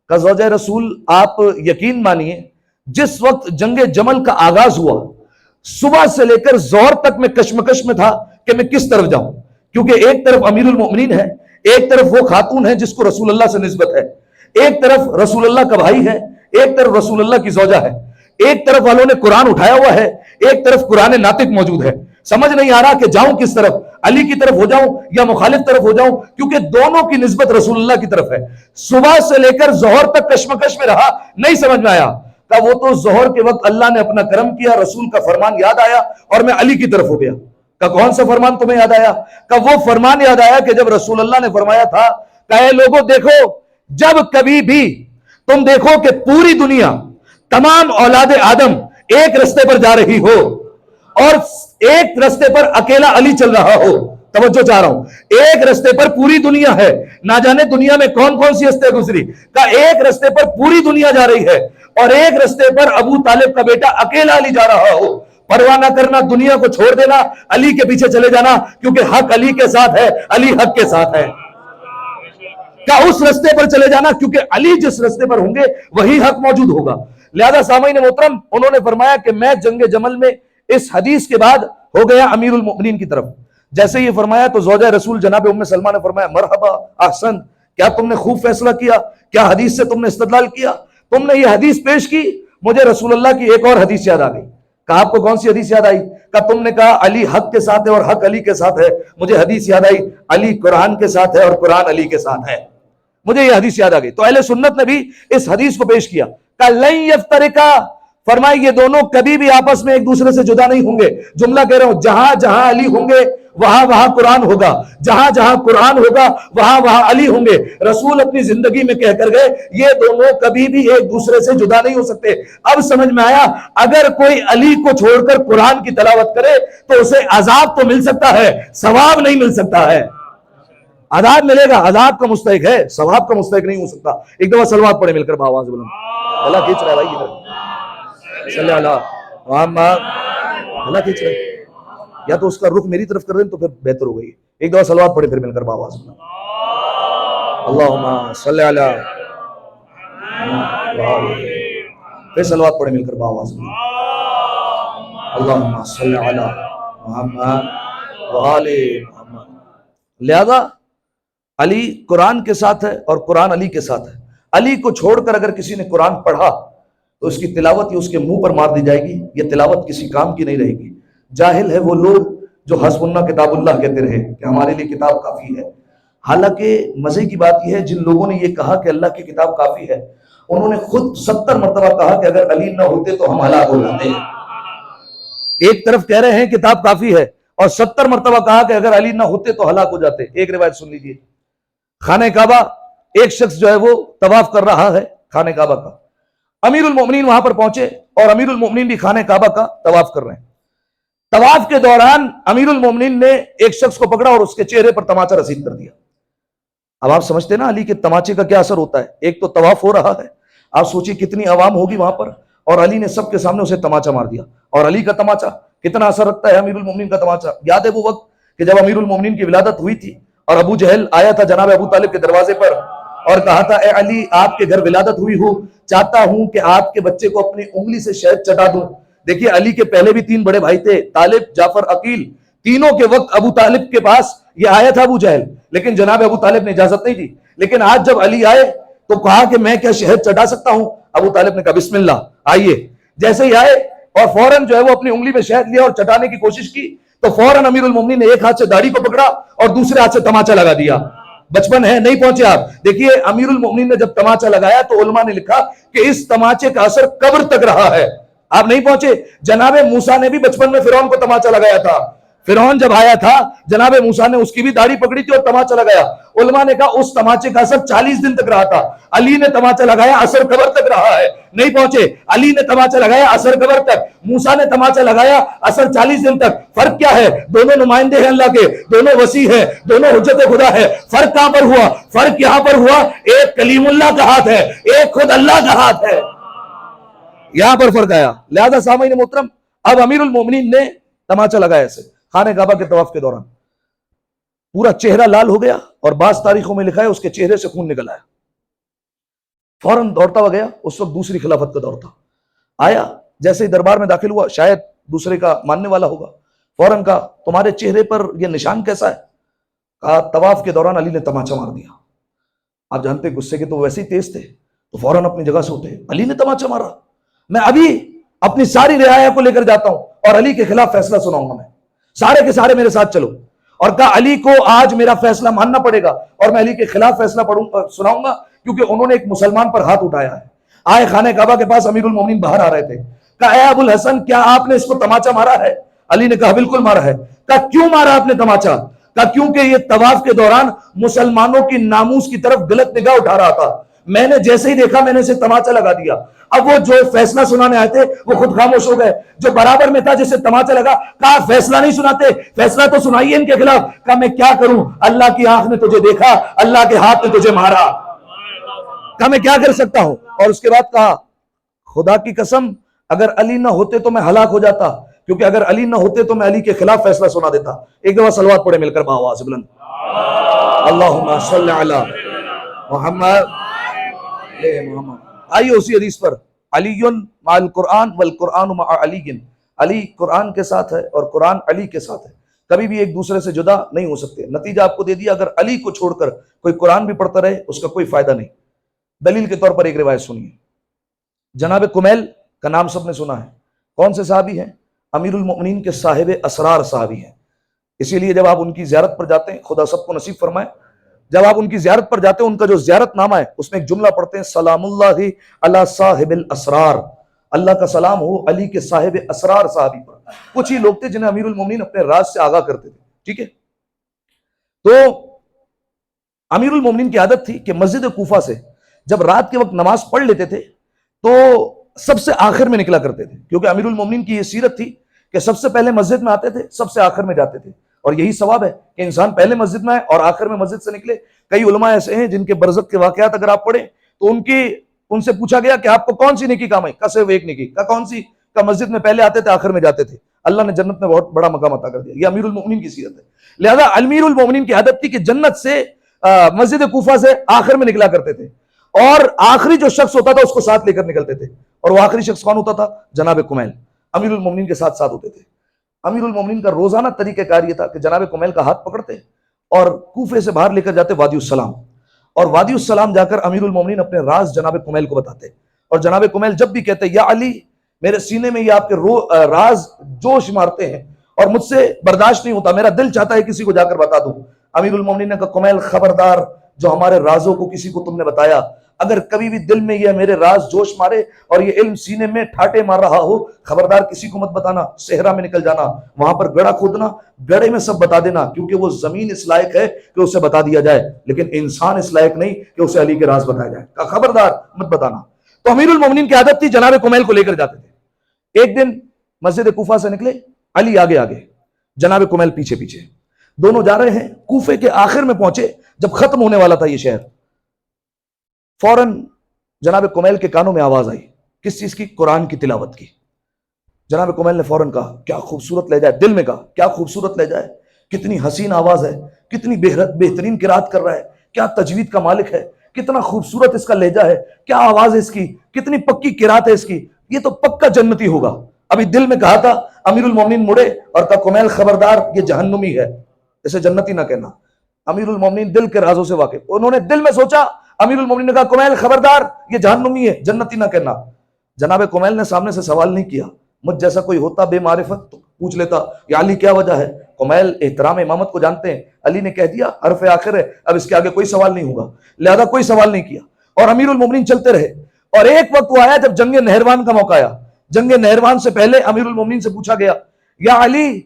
کہا زوجہ رسول آپ یقین مانیے جس وقت جنگ جمل کا آغاز ہوا صبح سے لے کر ظہر تک میں کشمکش میں تھا کہ میں کس طرف جاؤں، کیونکہ ایک طرف امیر المؤمنین ہے، ایک طرف وہ خاتون ہے جس کو رسول اللہ سے نسبت ہے، ایک طرف رسول اللہ کا بھائی ہے، ایک طرف رسول اللہ کی زوجہ ہے، ایک طرف والوں نے قرآن اٹھایا ہوا ہے، ایک طرف قرآن ناطق موجود ہے. سمجھ نہیں آ رہا کہ جاؤں کس طرف، علی کی طرف ہو جاؤں یا مخالف طرف ہو جاؤں، کیونکہ دونوں کی نسبت رسول اللہ کی طرف ہے. صبح سے لے کر ظہر تک کشمکش میں رہا، نہیں سمجھ میں آیا. کہا وہ تو ظہر کے وقت اللہ نے اپنا کرم کیا، رسول کا فرمان یاد آیا اور میں علی کی طرف ہو گیا. کہا کون سا فرمان تمہیں یاد آیا؟ کہا وہ فرمان یاد آیا کہ جب رسول اللہ نے فرمایا تھا کہ اے لوگوں دیکھو، جب کبھی بھی تم دیکھو کہ پوری دنیا تمام اولاد آدم ایک رستے پر جا رہی ہو اور ایک رستے پر اکیلا علی چل رہا ہو، توجہ چاہ رہا ہوں، ایک رستے پر پوری دنیا ہے، نہ جانے دنیا میں کون کون سی ہستیاں گزری، کہا ایک رستے پر پوری دنیا جا رہی ہے اور ایک رستے پر ابو طالب کا بیٹا اکیلا علی جا رہا ہو، پرواہ نہ کرنا، دنیا کو چھوڑ دینا، علی کے پیچھے چلے جانا، کیونکہ حق علی کے ساتھ ہے، علی حق کے ساتھ ہے. کہا اس رستے پر چلے جانا کیونکہ علی جس رستے پر ہوں گے وہی حق موجود ہوگا. لہذا سامعین محترم، انہوں نے فرمایا کہ میں جنگ جمل میں اس حدیث کے بعد ہو گیا امیر المؤمنین کی طرف. جیسے یہ فرمایا تو زوجہ رسول جناب ام سلمہ نے فرمایا مرحبا احسن، کیا تم نے خوب فیصلہ کیا؟ کیا حدیث سے تم نے استدلال کیا؟ تم نے یہ حدیث پیش کی، مجھے رسول اللہ کی ایک اور حدیث یاد آ گئی۔ کہا آپ کو کون سی حدیث یاد آئی؟ کہا تم نے کہا علی حق کے ساتھ ہے اور حق علی کے ساتھ ہے، مجھے حدیث یاد آئی علی قرآن کے ساتھ ہے اور قرآن علی کے ساتھ ہے، مجھے یہ حدیث یاد آ گئی۔ تو اہل سنت نے بھی اس حدیث کو پیش کیا، کہا لن یفترقا، فرمائے یہ دونوں کبھی بھی آپس میں ایک دوسرے سے جدا نہیں ہوں گے۔ جملہ کہہ رہا ہوں، جہاں جہاں علی ہوں گے وہاں وہاں قرآن ہوگا، جہاں جہاں قرآن ہوگا وہاں وہاں علی ہوں گے۔ رسول اپنی زندگی میں کہہ کر گئے یہ دونوں کبھی بھی ایک دوسرے سے جدا نہیں ہو سکتے۔ اب سمجھ میں آیا، اگر کوئی علی کو چھوڑ کر قرآن کی تلاوت کرے تو اسے عذاب تو مل سکتا ہے، ثواب نہیں مل سکتا ہے۔ عذاب ملے گا، عذاب کا مستحق ہے، ثواب کا مستحق نہیں ہو سکتا۔ ایک دفعہ صلوات پڑھے مل کر بآواز بلند، اللہ کھینچ رہا ہے بھائی ادھر، صلی اللہ محمد، اللہ کھینچ رہا ہے، یا تو اس کا رخ میری طرف کر دیں تو پھر بہتر ہو گئی۔ ایک دفعہ صلوات پڑھے پھر مل کر بآواز بلند، اللہم صلی علی، پھر صلوات پڑھے مل کر بآواز بلند، اللہم صلی علی محمد وآل محمد۔ لہذا علی قرآن کے ساتھ ہے اور قرآن علی کے ساتھ ہے۔ علی کو چھوڑ کر اگر کسی نے قرآن پڑھا تو اس کی تلاوت یہ اس کے منہ پر مار دی جائے گی، یہ تلاوت کسی کام کی نہیں رہے گی۔ جاہل ہے وہ لوگ جو حسبنا کتاب اللہ کہتے رہے کہ ہمارے لیے کتاب کافی ہے۔ حالانکہ مزے کی بات یہ ہے، جن لوگوں نے یہ کہا کہ اللہ کی کتاب کافی ہے، انہوں نے خود 70 مرتبہ کہا کہ اگر علی نہ ہوتے تو ہم ہلاک ہو جاتے ہیں۔ ایک طرف کہہ رہے ہیں کتاب کافی ہے اور 70 مرتبہ کہا کہ اگر علی نہ ہوتے تو ہلاک ہو جاتے۔ ایک روایت سن لیجیے، خانہ کعبہ ایک شخص جو ہے وہ طواف کر رہا ہے خانہ کعبہ کا، امیر المومنین وہاں پر پہنچے اور امیر المومنین بھی خانہ کعبہ کا طواف کر رہے ہیں۔ طواف کے دوران امیر المومنین نے ایک شخص کو پکڑا اور اس کے چہرے پر تماچا رسید کر دیا۔ اب آپ سمجھتے نا علی کے تماچے کا کیا اثر ہوتا ہے، ایک تو طواف ہو رہا ہے، آپ سوچیے کتنی عوام ہوگی وہاں پر، اور علی نے سب کے سامنے اسے تماچا مار دیا۔ اور علی کا تماچا کتنا اثر رکھتا ہے، امیر المومنین کا تماچا۔ یاد ہے وہ وقت کہ جب امیر المومنین کی ولادت ہوئی تھی اور ابو جہل آیا تھا جناب ابو طالب کے دروازے پر اور کہا تھا اے علی آپ کے گھر ولادت ہوئی ہو، چاہتا ہوں کہ آپ کے بچے کو اپنی انگلی سے شہد چٹا دوں۔ دیکھیے علی کے پہلے بھی 3 بڑے بھائی تھے، طالب، جعفر، عقیل، تینوں کے وقت ابو طالب کے پاس یہ آیا تھا ابو جہل، لیکن جناب ابو طالب نے اجازت نہیں دی۔ لیکن آج جب علی آئے تو کہا کہ میں کیا شہد چٹا سکتا ہوں؟ ابو طالب نے کہا بسم اللہ، آئیے۔ جیسے ہی آئے اور فوراً جو ہے وہ اپنی انگلی میں شہد لیا اور چٹانے کی کوشش کی تو فوراً امیر المومنین نے ایک ہاتھ سے داڑھی کو پکڑا اور دوسرے ہاتھ سے تماچا لگا دیا۔ بچپن ہے نہیں پہنچے آپ، دیکھیے امیر المومنین نے جب تماچا لگایا تو علماء نے لکھا کہ اس تماچے کا اثر قبر تک رہا ہے۔ آپ نہیں پہنچے، جناب موسیٰ نے بھی بچپن میں فرعون کو تماچا لگایا تھا۔ فرعون جب آیا تھا جناب موسیٰ نے اس کی بھی داڑھی پکڑی تھی اور تماچا لگایا۔ علماء نے کہا اس تماچے کا اثر 40 دن تک رہا تھا۔ علی نے تماچا لگایا، اثر قبر تک رہا ہے۔ نہیں پہنچے، علی نے تماچا لگایا، اثر قبر تک۔ موسیٰ نے تماچا لگایا، اثر 40 دن تک۔ فرق کیا ہے؟ دونوں نمائندے ہیں اللہ کے، دونوں وسیع ہیں، دونوں حجت خدا ہے۔ فرق کہاں پر ہوا؟ فرق یہاں پر ہوا، ایک کلیم اللہ کا ہاتھ ہے، ایک خود اللہ کا ہاتھ ہے، یہاں پر فرق آیا۔ لہذا سامعین محترم، اب امیر المومنین نے تماچا لگایا اسے خانہ کعبہ کے طواف کے دوران، پورا چہرہ لال ہو گیا اور بعض تاریخوں میں لکھا ہے اس کے چہرے سے خون نکل آیا۔ فوراً دوڑتا ہوا گیا، اس وقت دوسری خلافت کا دور تھا، آیا جیسے ہی دربار میں داخل ہوا، شاید دوسرے کا ماننے والا ہوگا، فوراً کہا تمہارے چہرے پر یہ نشان کیسا ہے؟ کہا طواف کے دوران علی نے تماچا مار دیا۔ آپ جانتے غصے کے تو ویسے ہی تیز تھے، تو فوراً اپنی جگہ سے اٹھے، علی نے تماچا مارا، میں ابھی اپنی ساری رعایا کو لے کر جاتا ہوں اور علی کے خلاف فیصلہ سناؤں گا، میں سارے کے سارے میرے ساتھ چلو۔ اور کہا علی کو آج میرا فیصلہ ماننا پڑے گا اور میں علی کے خلاف فیصلہ سناؤں گا، کیونکہ انہوں نے ایک مسلمان پر ہاتھ اٹھایا ہے۔ آئے خانہ کعبہ کے پاس، امیر المومنین باہر آ رہے تھے، کہا اے ابو الحسن کیا آپ نے اس کو تماچا مارا ہے؟ علی نے کہا بالکل مارا ہے۔ کہا کیوں مارا آپ نے تماچا؟ کہا کیونکہ یہ طواف کے دوران مسلمانوں کی ناموس کی طرف غلط نگاہ اٹھا رہا تھا، میں نے جیسے ہی دیکھا میں نے اسے تماچا لگا دیا۔ اب وہ جو فیصلہ سنانے آئے تھے وہ خود خاموش ہو گئے، جو برابر میں تھا جسے تماچا لگا کہا فیصلہ نہیں سناتے، فیصلہ تو سنائیے ان کے خلاف۔ کہا میں کیا کروں، اللہ کی آنکھ نے تجھے دیکھا، اللہ کے ہاتھ نے تجھے مارا، کہا میں کیا کر سکتا ہوں؟ اور اس کے بعد کہا خدا کی قسم اگر علی نہ ہوتے تو میں ہلاک ہو جاتا، کیونکہ اگر علی نہ ہوتے تو میں علی کے خلاف فیصلہ سنا دیتا۔ ایک دفعہ صلوات پڑھے مل کر بآواز بلند، اللہم صلی علی محمد محمد۔ آئیے اسی حدیث پر، علی مع القرآن والقرآن مع علی، علی قرآن کے ساتھ ہے اور قرآن علی کے ساتھ ہے۔ کبھی بھی ایک دوسرے سے جدا نہیں ہو سکتے. نتیجہ آپ کو دے دیا, اگر علی کو چھوڑ کر کوئی قرآن بھی پڑھتا رہے اس کا کوئی فائدہ نہیں. دلیل کے طور پر ایک روایت سنیے. جناب کمیل کا نام سب نے سنا ہے. کون سے صحابی ہیں؟ امیر المؤمنین کے صاحب اسرار صحابی ہیں. اسی لیے جب آپ ان کی زیارت پر جاتے ہیں, خدا سب کو نصیب فرمائے, جب آپ ان کی زیارت پر جاتے ہیں ان کا جو زیارت نامہ ہے اس میں ایک جملہ پڑھتے ہیں, سلام اللہ علی صاحب الاسرار, اللہ کا سلام ہو علی کے صاحب اسرار صحابی پر. کچھ ہی لوگ تھے جنہیں امیر المومنین اپنے راز سے آگاہ کرتے تھے. ٹھیک ہے, تو امیر المومنین کی عادت تھی کہ مسجد کوفہ سے جب رات کے وقت نماز پڑھ لیتے تھے تو سب سے آخر میں نکلا کرتے تھے, کیونکہ امیر المومنین کی یہ سیرت تھی کہ سب سے پہلے مسجد میں آتے تھے, سب سے آخر میں جاتے تھے. اور یہی ثواب ہے کہ انسان پہلے مسجد میں آئے اور آخر میں مسجد سے نکلے. کئی علماء ایسے ہیں جن کے برزخ کے واقعات اگر آپ پڑھیں تو ان سے پوچھا گیا کہ آپ کو کون سی نیکی کام ہے, صرف ایک نیکی. کون سی؟ مسجد میں پہلے آتے تھے آخر میں جاتے تھے. اللہ نے جنت میں بہت بڑا مقام عطا کر دیا. یہ امیر المؤمنین کی سیرت ہے. لہذا امیر المؤمنین کی عادت تھی کہ جنت سے مسجد کوفہ سے آخر میں نکلا کرتے تھے, اور آخری جو شخص ہوتا تھا اس کو ساتھ لے کر نکلتے تھے. اور وہ آخری شخص کون ہوتا تھا؟ جناب کمیل امیر المؤمنین کے ساتھ ہوتے تھے. امیر المؤمنین کا روزانہ طریقہ کار یہ تھا کہ جناب کمیل کا ہاتھ پکڑتے اور کوفے سے باہر لے کر جاتے وادی السلام, اور وادی السلام جا کر امیر المؤمنین اپنے راز جناب کمیل کو بتاتے. اور جناب کمیل جب بھی کہتے یا علی, میرے سینے میں یہ آپ کے راز جوش مارتے ہیں اور مجھ سے برداشت نہیں ہوتا, میرا دل چاہتا ہے کسی کو جا کر بتا دوں. امیر المؤمنین نے کہا کمیل خبردار, جو ہمارے رازوں کو کسی کو تم نے بتایا, اگر کبھی بھی دل میں یہ میرے راز جوش مارے اور یہ علم سینے میں ٹھاٹے مار رہا ہو, خبردار کسی کو مت بتانا. صحرا میں نکل جانا, وہاں پر گڑھا کھودنا, گڑھے میں سب بتا دینا, کیونکہ وہ زمین اس لائق ہے کہ اسے بتا دیا جائے, لیکن انسان اس لائق نہیں کہ اسے علی کے راز بتایا جائے. کہا خبردار مت بتانا. تو امیر المؤمنین کی عادت تھی جناب کمیل کو لے کر جاتے تھے. ایک دن مسجد کوفہ سے نکلے, علی آگے آگے, جناب کمیل پیچھے پیچھے, دونوں جا رہے ہیں. کوفے کے آخر میں پہنچے, جب ختم ہونے والا تھا یہ شہر, فوراً جناب کمیل کے کانوں میں آواز آئی. کس چیز کی؟ قرآن کی تلاوت کی. جناب کمیل نے فوراً کہا کیا خوبصورت لہجہ ہے. دل میں کہا کیا خوبصورت لہجہ ہے, کتنی حسین آواز ہے, کتنی بہترین قرات کر رہا ہے, کیا تجوید کا مالک ہے, کتنا خوبصورت اس کا لہجہ ہے, کیا آواز ہے اس کی, کتنی پکی قرات ہے اس کی, یہ تو پکا جنتی ہوگا. ابھی دل میں کہا تھا. امیر المومنین مڑے اور کہا کمیل خبردار, یہ جہنمی ہے, اسے جنتی نہ کہنا. امیر المومنین دل کے رازوں سے واقف, انہوں نے دل میں سوچا. امیر المومنین نے کہا کمیل خبردار, یہ جہنمی ہے, جنتی نہ کہنا. جناب کمیل نے سامنے سے سوال نہیں کیا. مجھ جیسا کوئی ہوتا بے معرفت تو پوچھ لیتا یا علی کیا وجہ ہے. کمیل احترام امامت کو جانتے ہیں, علی نے کہہ دیا حرف آخر ہے, اب اس کے آگے کوئی سوال نہیں ہوگا, لہذا کوئی سوال نہیں کیا. اور امیر المومنین چلتے رہے. اور ایک وقت وہ آیا جب جنگ نہروان کا موقع آیا. جنگ نہروان سے پہلے امیر المومنین سے پوچھا گیا یا علی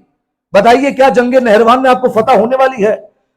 بتائیے کیا جنگ نہروان میں آپ کو فتح ہونے والی ہے.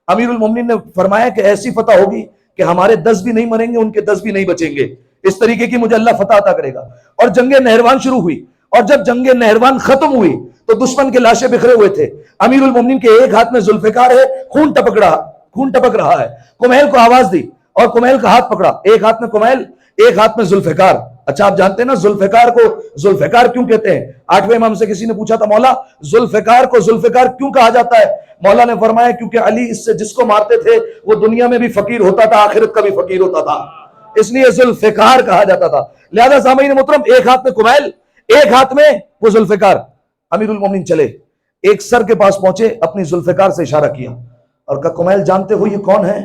امیر المومنین نے فرمایا کہ ایسی فتح ہوگی کہ ہمارے 10 بھی نہیں مریں گے, ان کے 10 بھی نہیں بچیں گے, اس طریقے کی مجھے اللہ فتح عطا کرے گا. اور جنگ نہروان شروع ہوئی, اور جب جنگ نہروان ختم ہوئی تو دشمن کے لاشیں بکھرے ہوئے تھے. امیر المومنین کے ایک ہاتھ میں ذوالفقار ہے, خون ٹپک رہا ہے. کمیل کو آواز دی اور کمیل کا ہاتھ پکڑا, ایک ہاتھ میں کمیل, ایک ہاتھ میں ذوالفقار. اچھا آپ جانتے ہیں نا ذوالفقار کو ذوالفقار کیوں کہتے ہیں؟ 8ویں امام سے کسی نے پوچھا تھا مولا ذوالفقار کو ذوالفقار کیوں کہا جاتا ہے؟ مولا نے فرمایا کیونکہ علی اس سے جس کو مارتے تھے وہ دنیا میں بھی فقیر ہوتا تھا, آخرت کا بھی فقیر ہوتا تھا, اس لیے ذوالفقار کہا جاتا تھا. لہذا سامعین محترم, ایک ہاتھ میں کمیل, ایک ہاتھ میں وہ ذوالفقار. امیر المومنین چلے, ایک سر کے پاس پہنچے, اپنی ذوالفقار سے اشارہ کیا اور کہا کمیل جانتے ہو یہ کون ہے؟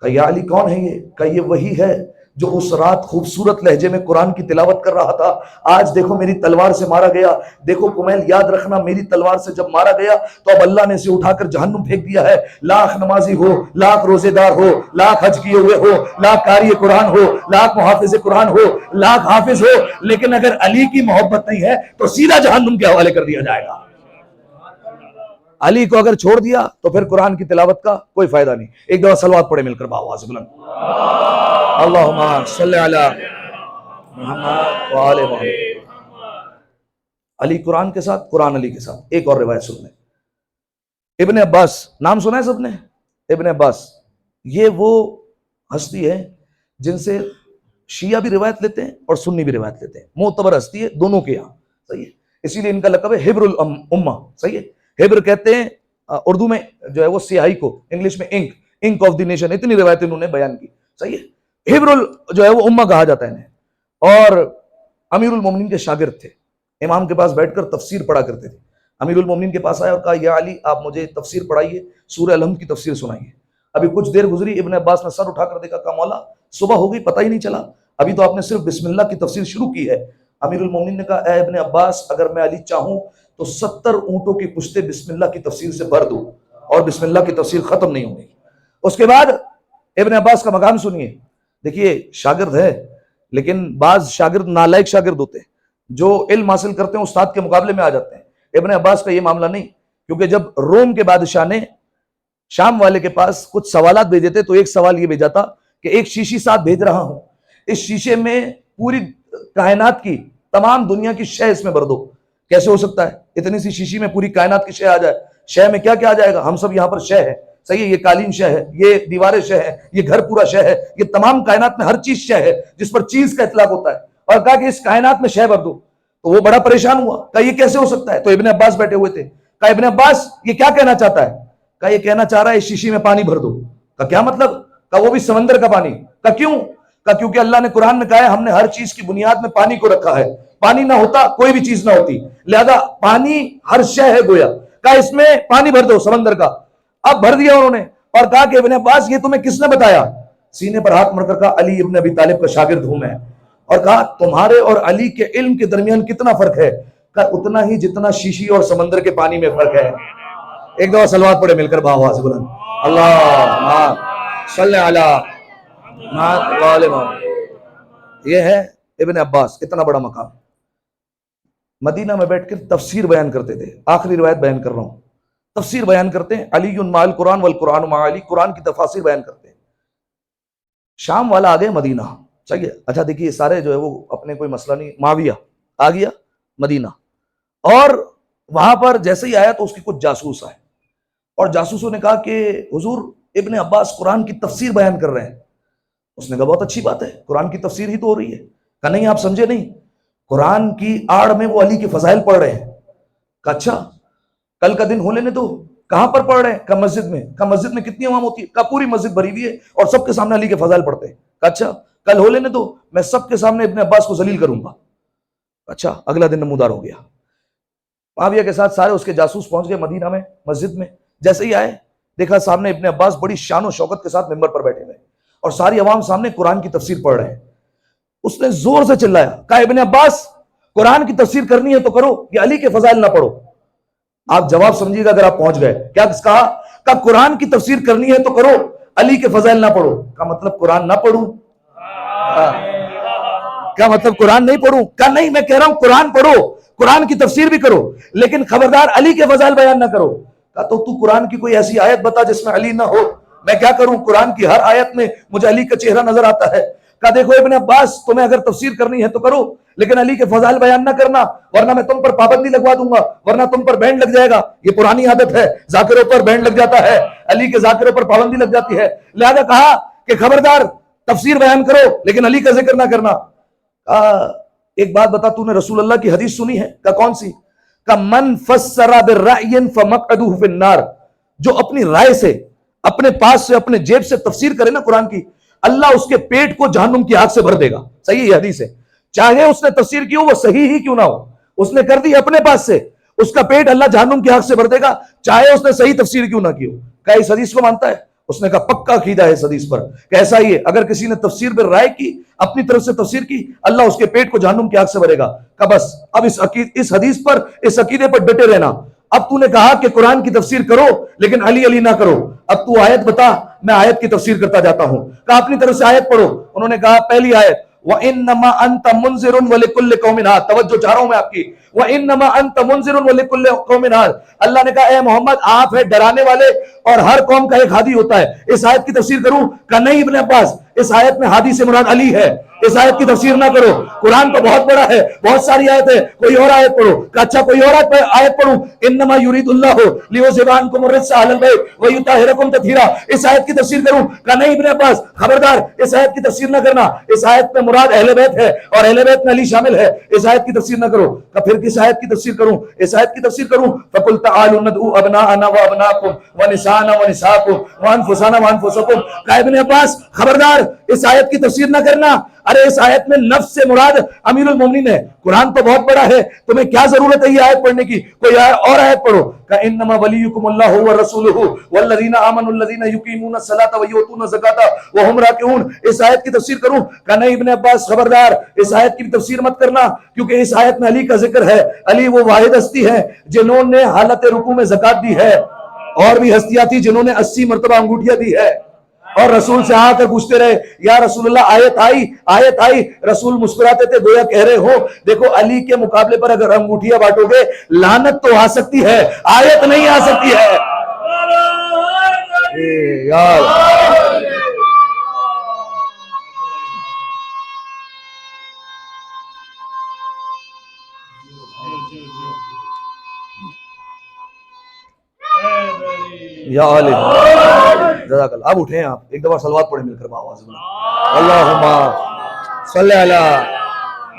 کہا یا علی کون ہے یہ؟ کہا یہ وہی ہے جو اس رات خوبصورت لہجے میں قرآن کی تلاوت کر رہا تھا. آج دیکھو میری تلوار سے مارا گیا. دیکھو کمیل یاد رکھنا, میری تلوار سے جب مارا گیا تو اب اللہ نے اسے اٹھا کر جہنم پھینک دیا ہے. لاکھ نمازی ہو, لاکھ روزے دار ہو, لاکھ حج کیے ہوئے ہو, لاکھ قاری قرآن ہو, لاکھ محافظ قرآن ہو, لاکھ حافظ ہو, لیکن اگر علی کی محبت نہیں ہے تو سیدھا جہنم کے حوالے کر دیا جائے گا. علی کو اگر چھوڑ دیا تو پھر قرآن کی تلاوت کا کوئی فائدہ نہیں. ایک دفعہ صلوات پڑھے مل کر باواز بلند, اللہم صلی علی محمد وآل محمد. علی قرآن کے ساتھ, قرآن علی کے ساتھ. ایک اور روایت سن لیں. ابن عباس نام سنا ہے سب نے؟ ابن عباس یہ وہ ہستی ہے جن سے شیعہ بھی روایت لیتے ہیں اور سنی بھی روایت لیتے ہیں. معتبر ہستی ہے دونوں کے یہاں, صحیح ہے, اسی لیے ان کا لقب ہے حبر الامہ. صحیح ہے, حبر کہتے ہیں اردو میں جو ہے وہ سیاہی کو, انگلش میں انک, انک آف دی نیشن. اتنی روایتیں انہوں نے بیان کی. صحیح ہے, حبر جو ہے وہ امہ کہا جاتا ہے انہیں. اور امیر المومنین کے شاگرد تھے, امام کے پاس بیٹھ کر تفسیر پڑھا کرتے تھے. امیر المومنین کے پاس آیا اور کہا یا علی آپ مجھے تفسیر پڑھائیے، سورہ الحمد کی تفسیر سنائیے۔ ابھی کچھ دیر گزری، ابن عباس نے سر اٹھا کر دیکھا، کہا مولا صبح ہو گئی پتہ ہی نہیں چلا، ابھی تو آپ نے صرف بسم اللہ کی تفسیر شروع کی ہے۔ امیر المومنین نے کہا اے ابن عباس اگر میں علی چاہوں تو 70 اونٹوں کی پشتے بسم اللہ کی تفسیر سے بھر دوں اور بسم اللہ کی تفسیر ختم نہیں ہوگی۔ اس کے بعد ابن عباس کا مقام سنیے، دیکھیے شاگرد ہے لیکن بعض شاگرد نالائق شاگرد ہوتے ہیں جو علم حاصل کرتے ہیں استاد کے مقابلے میں آ جاتے ہیں۔ ابن عباس کا یہ معاملہ نہیں، کیونکہ جب روم کے بادشاہ نے شام والے کے پاس کچھ سوالات بھیجے تھے تو ایک سوال یہ بھیجا تھا کہ ایک شیشی ساتھ بھیج رہا ہوں، اس شیشے میں پوری کائنات کی تمام دنیا کی شے اس میں بھر دو۔ کیسے ہو سکتا ہے اتنی سی شیشی میں پوری کائنات کی شے آ جائے؟ شے میں کیا کیا آ جائے گا؟ ہم سب یہاں پر شے ہے، صحیح ہے، یہ قالین شے ہے، یہ دیواریں شے ہے، یہ گھر پورا شے ہے، یہ تمام کائنات میں ہر چیز شے ہے جس پر چیز کا اطلاق ہوتا ہے، اور کہا کہ اس کائنات میں شے بھر دو۔ تو وہ بڑا پریشان ہوا، کہا یہ کیسے ہو سکتا ہے؟ تو ابن عباس بیٹھے ہوئے تھے، کہا ابن عباس یہ کیا کہنا چاہتا ہے؟ کہا یہ کہنا چاہ رہا ہے اس شیشی میں پانی بھر دو۔ کہا کیا مطلب؟ کہا وہ بھی سمندر کا پانی۔ کہا کیوں؟ کہا کیونکہ اللہ نے قرآن میں کہا ہے ہم نے ہر چیز کی بنیاد میں پانی کو رکھا ہے، پانی نہ ہوتا کوئی بھی چیز نہ ہوتی، لہذا پانی ہر شے ہے گویا۔ کہا اس میں پانی بھر دو سمندر کا۔ اب بھر دیا انہوں نے، اور کہا کہ ابن عباس یہ تمہیں کس نے بتایا؟ سینے پر ہاتھ مار کر کہا علی ابن ابی طالب کا شاگرد ہوں میں۔ اور کہا تمہارے اور علی کے علم کے درمیان کتنا فرق ہے؟ کہا اتنا ہی جتنا شیشی اور سمندر کے پانی میں فرق ہے۔ ایک دفعہ صلوات پڑھے مل کر باواز بلند، اللہ صلی علی محمد وآل محمد۔ یہ ہے ابن عباس، اتنا بڑا مقام۔ مدینہ میں بیٹھ کر تفسیر بیان کرتے تھے، آخری روایت بیان کر رہا ہوں، تفسیر بیان کرتے ہیں، علی مع القرآن والقرآن مع علی، قرآن کی تفاسیر بیان کرتے ہیں۔ شام والا آ گئے مدینہ، صحیح ہے، اچھا دیکھیے سارے جو ہے وہ اپنے کوئی مسئلہ نہیں، معاویہ آ گیا مدینہ، اور وہاں پر جیسے ہی آیا تو اس کی کچھ جاسوس آئے، اور جاسوسوں نے کہا کہ حضور ابن عباس قرآن کی تفسیر بیان کر رہے ہیں۔ اس نے کہا بہت اچھی بات ہے، قرآن کی تفسیر ہی تو ہو رہی ہے۔ کہا نہیں آپ سمجھے نہیں، قرآن کی آڑ میں وہ علی کے فضائل پڑھ رہے ہیں۔ کہا اچھا کل کا دن ہو لینے دو، کہاں پر پڑھ رہے ہیں؟ کہا مسجد میں۔ کہا مسجد میں کتنی عوام ہوتی ہے؟ کہا پوری مسجد بھری ہوئی ہے اور سب کے سامنے علی کے فضائل پڑھتے ہیں۔ کہا اچھا کل ہو لینے دو، میں سب کے سامنے ابن عباس کو ذلیل کروں گا۔ اچھا اگلا دن نمودار ہو گیا، معاویہ کے ساتھ سارے اس کے جاسوس پہنچ گئے مدینہ میں مسجد میں۔ جیسے ہی آئے دیکھا سامنے ابن عباس بڑی شان و شوکت کے ساتھ ممبر پر بیٹھے ہوئے اور ساری عوام سامنے قرآن کی تفسیر پڑھ رہے ہیں۔ اس نے زور سے چلایا، کہا ابن عباس قرآن کی تفسیر کرنی ہے تو کرو، یہ علی کے فضائل نہ پڑھو۔ آپ جواب سمجھیے گا اگر آپ پہنچ گئے، کیا کہا قرآن کی تفسیر کرنی ہے تو کرو، علی کے فضائل نہ پڑھو۔ کا مطلب قرآن نہ پڑھوں؟ کیا مطلب قرآن نہیں پڑھوں؟ کہا نہیں میں کہہ رہا ہوں قرآن پڑھو، قرآن کی تفسیر بھی کرو، لیکن خبردار علی کے فضائل بیان نہ کرو۔ کہا تو قرآن کی کوئی ایسی آیت بتا جس میں علی نہ ہو، میں کیا کروں؟ قرآن کی ہر آیت میں مجھے علی کا چہرہ نظر آتا ہے۔ کہا دیکھو ابن عباس تمہیں اگر تفسیر کرنی ہے تو کرو، لیکن علی کے فضائل بیان نہ کرنا، ورنہ میں تم پر پابندی لگوا دوں گا، ورنہ تم پر بینڈ لگ جائے گا۔ یہ پرانی عادت ہے، ذاکروں پر بینڈ لگ جاتا ہے، علی کے ذاکروں پر پابندی لگ جاتی ہے، لہذا کہا کہ خبردار تفسیر بیان کرو لیکن علی کا ذکر نہ کرنا۔ ایک بات بتا، تو نے رسول اللہ کی حدیث سنی ہے؟ کہا کون سی؟ کہا من فسر برأی فمقعدہ فی النار، جو اپنی رائے سے، اپنے پاس سے، اپنے جیب سے تفسیر کرے نا قرآن کی، اللہ اس کے پیٹ کو جہنم کی آگ سے بھر دے گا۔ صحیح ہے، یہ حدیث ہے، چاہے اس نے تفسیر کی ہو وہ صحیح ہی کیوں نہ ہو، اس نے کر دی اپنے پاس سے، اس کا پیٹ اللہ جہنم کی آگ سے بھر دے گا، چاہے اس نے صحیح تفسیر کیوں نہ کی ہو۔ کہا اس حدیث کو مانتا ہے؟ اس نے کہا پکا عقیدہ ہے اس حدیث پر کہ ایسا ہی ہے، اگر کسی نے تفسیر پر رائے کی، اپنی طرف سے تفسیر کی، اللہ اس کے پیٹ کو جہنم کی آگ سے بھرے گا۔ کہا بس اب اس حدیث پر، اس عقیدے پر ڈٹے رہنا۔ اب تو نے کہا کہ قرآن کی تفسیر کرو لیکن علی علی نہ کرو، اب تو آیت بتا، میں آیت کی تفسیر کرتا جاتا ہوں۔ کہا اپنی طرف سے آیت پڑھو۔ انہوں نے کہا پہلی آیت وَإِنَّمَا أَنْتَ مُنذِرٌ وَلِكُلِّ قَوْمٍ هَادٍ، توجہ چاہ رہا ہوں میں آپ کی، وَإِنَّمَا أَنْتَ مُنذِرٌ وَلِكُلِّ قَوْمٍ هَادٍ، اللہ نے کہا اے محمد آپ ہے ڈرانے والے اور ہر قوم کا ایک ہادی ہوتا ہے۔ اس آیت کی تفسیر کروں؟ کہا نہیں ابن عباس، اس آیت میں ہادی سے مراد علی ہے، اس آیت کی تفسیر نہ کرو، قرآن تو بہت بڑا ہے، بہت ساری آیت ہے، کوئی اور آیت پڑھو۔ کہا اچھا کوئی اور آیت پڑھوں؟ انما یرید اللہ لیذھب عنکم الرجس اہل البیت ویطہرکم تطہیرا، اس آیت کی تفسیر کروں؟ کہا نہیں ابن عباس خبردار اس آیت کی تفسیر نہ کرنا، اس آیت میں مراد اہل بیت ہے اور اہل بیت میں علی شامل ہے، اس آیت کی تفسیر نہ کرو۔ کہا پھر کس آیت کی تفسیر کروں؟ اس آیت کی تفسیر کروں فقل تعالوا ندعو ابناءنا وابناءکم ونساءنا ونساءکم وانفسنا وانفسکم۔ کہا ابن عباس خبردار اس آیت کی تفسیر نہ کرنا. ارے اس آیت میں نفس سے مراد امیر المومنین ہے. قرآن تو بہت بڑا ہے, تمہیں کیا ضرورت ہے یہ آیت پڑھنے کی؟ کوئی اور آیت پڑھو. انما ولیکم اللہ ورسولہ والذین آمنوا الذین یقیمون الصلاۃ ویؤتون الزکاۃ وہم راکعون. اس آیت کی تفسیر کروں؟ کہ نہیں ابن عباس خبردار اس آیت کی تفسیر مت کرنا, کیونکہ اس آیت میں علی کا ذکر ہے. علی وہ واحد ہستی ہے جنہوں نے حالت رکوع میں زکات دی ہے, اور بھی ہستیاں تھی جنہوں نے 80 مرتبہ انگوٹھیاں دی ہے, اور رسول سے آ کر پوچھتے رہے یا رسول اللہ آیت آئی. رسول مسکراتے تھے گویا کہہ رہے ہو دیکھو علی کے مقابلے پر اگر انگوٹھیاں بانٹو گے لعنت تو آ سکتی ہے, آیت نہیں آ سکتی ہے. یا علی جزاک اللہ. اب اٹھیں آپ, ایک دفعہ صلوات پڑھیں مل کر آواز میں. اللہم صلی علی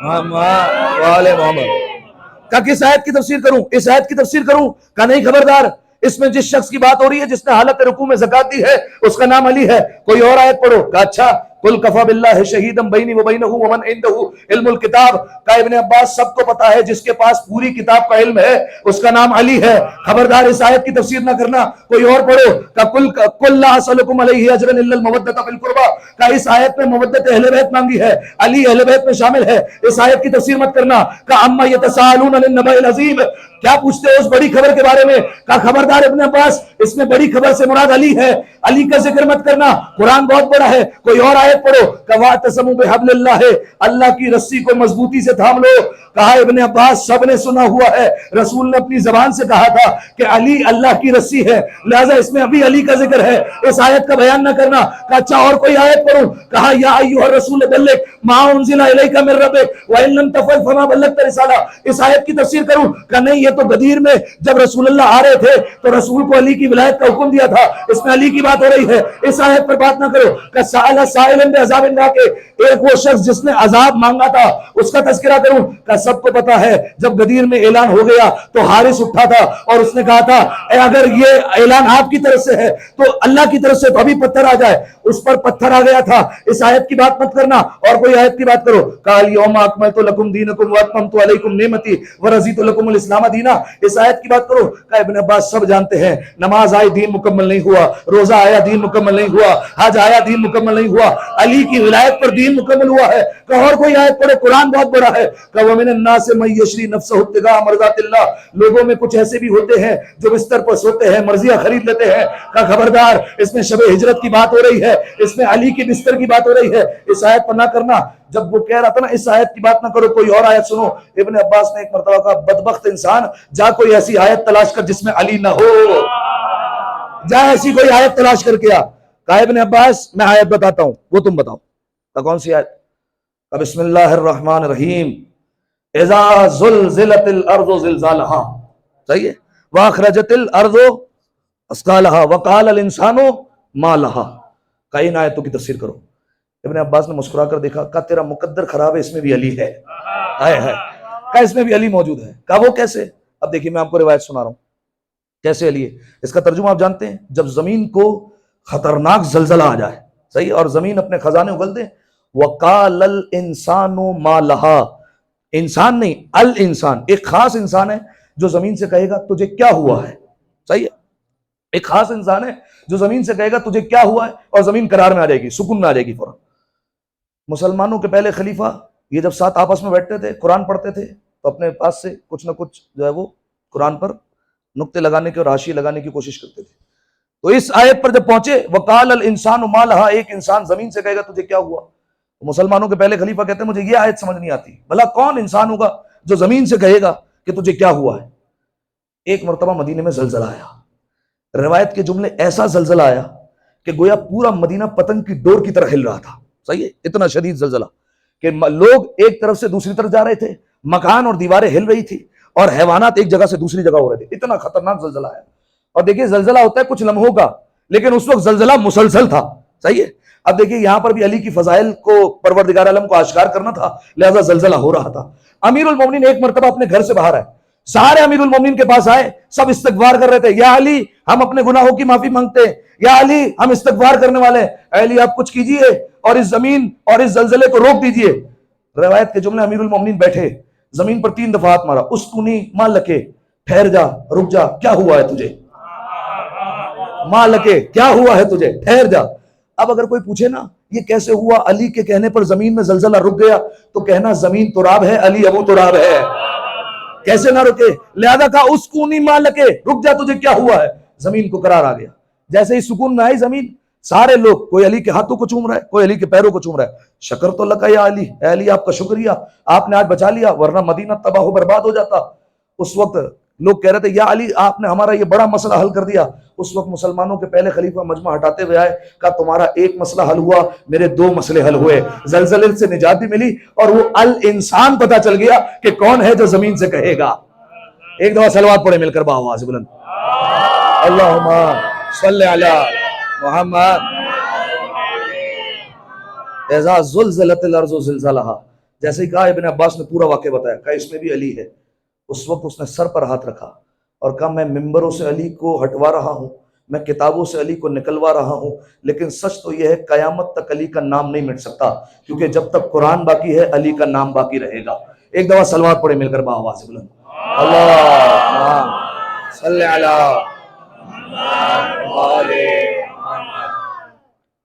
محمد وآل محمد. کہ کس آیت کی تفسیر کروں؟ اس آیت کی تفسیر کروں؟ کہ نہیں خبردار, اس میں جس شخص کی بات ہو رہی ہے جس نے حالت رکوع میں زکات دی ہے اس کا نام علی ہے. کوئی اور آیت پڑھو. کہ اچھا قل کفی باللہ شہیدا بینی و بینہ ومن عندہ علم الکتاب. کہ ابن عباس سب کو پتا ہے جس کے پاس پوری کتاب کا علم ہے اس کا نام علی ہے. خبردار اس آیت کی تفسیر نہ کرنا. کوئی اور پڑھو. کہ قل لا اسألکم علیہ اجرا الا المودۃ فی القربى. کہ اس آیت میں مودت اہل بیت مانگی ہے, علی اہل بیت میں شامل ہے. اس آیت کی تفسیر مت کرنا. کہ اما یتساءلون عن النبأ العظیم. کیا پوچھتے ہو اس بڑی خبر کے بارے میں؟ کہ خبردار ابن عباس اس میں بڑی خبر سے مراد علی ہے, علی کا ذکر مت کرنا. قرآن بہت بڑا ہے. کوئی اور آیت پڑھو. کہ واعتصموا بحبل اللہ, اللہ کی رسی کو مضبوطی سے تھام لو. کہا ابن عباس سب نے سنا ہوا ہے رسول نے اپنی زبان سے کہا تھا کہ علی اللہ کی رسی ہے, لہذا اس میں ابھی علی کا ذکر ہے. اس آیت کا بیان نہ کرنا. کہ اچھا اور کوئی آیت پڑھو. کہا یا ایھا الرسول بلغ ما انزل الیک من ربک وان لم تفعل فما بلغت رسالہ. اس آیت کی تفسیر کروں؟ کہ نہیں یہ تو غدیر میں جب رسول اللہ آ رہے تھے تو رسول کو علی کی ولایت کا حکم دیا تھا, اس میں علی کی بات ہو رہی ہے. اس آیت پر بات نہ کرو. کہ سائل سائل بعذاب کے ایک وہ شخص جس نے عذاب مانگا تھا اس کا تذکرہ کروں. کہ سب کو پتا ہے جب غدیر میں اعلان ہو گیا تو حارث اٹھا تھا اور اس نے کہا تھا اے اگر یہ اعلان آپ کی طرف سے ہے تو اللہ کی طرف سے تو ابھی پتھر آ جائے. اس پر پتھر آ گیا تھا. اس آیت کی بات مت کرنا. اور کوئی آیت کی بات کرو. کہ الیوم اکملت لکم دینکم واتممت علیکم نعمتی ورضیت لکم الاسلام دینا. اس آیت کی بات کرو. کہ ابن عباس سب جانتے ہیں نماز آئی دین مکمل نہیں ہوا, روزہ آیا دین مکمل نہیں ہوا, حج آیا دین مکمل نہیں ہوا, علی کی ولایت پر دین مکمل ہوا ہے. کہ اور کوئی آیت پڑھو. قرآن بہت بڑا ہے. کہ ومن الناس من یشری نفسہ ابتغاء مرضات اللہ. لوگوں میں کچھ ایسے بھی ہوتے ہیں جو بستر پر سوتے ہیں مرضیاں خرید لیتے ہیں. کہ خبردار اس میں شب ہجرت کی بات ہو رہی ہے, اس میں علی کی بستر کی بات ہو رہی ہے. اس آیت پر نہ کرنا. جب وہ کہہ رہا تھا نا اس آیت کی بات نہ کرو, کوئی اور آیت سنو. ابن عباس نے ایک مرتبہ کہا بدبخت انسان جا کوئی ایسی آیت تلاش کر جس میں علی نہ ہو, جا ایسی کوئی آیت تلاش کر کے آ. کہا ابن عباس میں آیت بتاتا ہوں وہ تم بتاؤ. کہ کون سی آیت؟ بسم اللہ الرحمن الرحیم اذا زلزلت الارض زلزالها. صحیح ہے. واخرجت الارض اثقالها وقال الانسان ما لها. کہ ان آیتوں کی تفسیر کرو. ابن عباس نے مسکرا کر دیکھا. کہا تیرا مقدر خراب ہے, اس میں بھی علی ہے. کہا اس میں بھی علی موجود ہے. کہا وہ کیسے؟ اب دیکھیے میں آپ کو روایت سنا رہا ہوں کیسے علی ہے. اس کا ترجمہ آپ جانتے ہیں, جب زمین کو خطرناک زلزلہ آ جائے, صحیح, اور زمین اپنے خزانے اگل دے, وقال الانسان ما لها. انسان نہیں, الانسان ایک خاص انسان ہے جو زمین سے کہے گا تجھے کیا ہوا ہے. صحیح ہے, ایک خاص انسان ہے جو زمین سے کہے گا تجھے کیا ہوا ہے, اور زمین قرار میں آ جائے گی, سکون میں آ جائے گی فوراً. مسلمانوں کے پہلے خلیفہ یہ جب ساتھ آپس میں بیٹھتے تھے قرآن پڑھتے تھے تو اپنے پاس سے کچھ نہ کچھ جو ہے وہ قرآن پر نقطے لگانے کے اور حاشیے لگانے کی کوشش کرتے تھے. تو اس آیت پر جب پہنچے وقال الانسان ما لها, ایک انسان زمین سے کہے گا تجھے کیا ہوا. مسلمانوں کے پہلے خلیفہ کہتے ہیں مجھے یہ آیت سمجھ نہیں آتی, بھلا کون انسان ہوگا جو زمین سے کہے گا کہ تجھے کیا ہوا ہے. ایک مرتبہ مدینے میں زلزلہ آیا. روایت کے جملے ایسا زلزلہ آیا کہ گویا پورا مدینہ پتنگ کی ڈور کی طرح ہل رہا تھا. صحیح ہے, اتنا شدید زلزلہ کہ لوگ ایک طرف سے دوسری طرف جا رہے تھے, مکان اور دیواریں ہل رہی تھی, اور حیوانات ایک جگہ سے دوسری جگہ ہو رہے تھے. اتنا خطرناک زلزلہ آیا. اور دیکھیے زلزلہ ہوتا ہے کچھ لمحوں کا, لیکن اس وقت زلزلہ مسلسل تھا. صحیح ہے. اب دیکھیے یہاں پر بھی علی کی فضائل کو پروردگار عالم کو آشکار کرنا تھا, لہذا زلزلہ ہو رہا تھا. امیر المومنین ایک مرتبہ اپنے گھر سے باہر آئے, سارے امیر المومنین کے پاس آئے, سب استغفار کر رہے تھے. یا علی ہم اپنے گناہوں کی معافی مانگتے ہیں, یا علی ہم استغفار کرنے والے ہیں, اے علی آپ کچھ کیجئے اور اس زمین اور اس زلزلے کو روک دیجئے. روایت کے جملے, امیر المومنین بیٹھے, زمین پر 3 دفعہ ہاتھ مارا, استونی ماں لکے, ٹھہر جا, رک جا, کیا ہوا ہے تجھے, ماں لکے کیا ہوا ہے تجھے, ٹھہر جا. اب اگر کوئی پوچھے نا یہ کیسے ہوا, علی کے کہنے پر زمین میں زلزلہ رک گیا, تو کہنا زمین تراب ہے, علی ابو تراب ہے, کیسے نہ رکے. لہذا کہا اسکونی ماں لکے, رک جا, تجھے کیا ہوا ہے. زمین کو قرار آ گیا. جیسے ہی سکون میں آئی زمین, سارے لوگ, کوئی علی کے ہاتھوں کو چوم رہا ہے, کوئی علی کے پیروں کو چوم رہا ہے. شکر تو لکا یا علی, اے علی آپ کا شکریہ, آپ نے آج بچا لیا, ورنہ مدینہ تباہ و برباد ہو جاتا. اس وقت لوگ کہہ رہے تھے یا علی آپ نے ہمارا یہ بڑا مسئلہ حل کر دیا. اس وقت مسلمانوں کے پہلے خلیفہ مجمع ہٹاتے ہوئے آئے, کہا تمہارا ایک مسئلہ حل ہوا, میرے 2 مسئلے حل ہوئے. زلزلے سے نجات بھی ملی, اور وہ الانسان پتہ چل گیا کہ کون ہے جو زمین سے کہے گا. ایک دفعہ صلوات پڑھے مل کر بآواز بلند, اللہم صلی علی محمد. اذا زلزلت الارض زلزالہا, جیسے ہی کہا ابن عباس نے پورا واقعہ بتایا, کہا اس میں بھی علی ہے. اس وقت اس نے سر پر ہاتھ رکھا اور کہا میں ممبروں سے علی کو ہٹوا رہا ہوں, میں کتابوں سے علی کو نکلوا رہا ہوں, لیکن سچ تو یہ ہے قیامت تک علی کا نام نہیں مٹ سکتا, کیونکہ جب تک قرآن باقی ہے علی کا نام باقی رہے گا. ایک دفعہ صلوات پڑھے مل کر بآواز بلند, اللہم صلی علی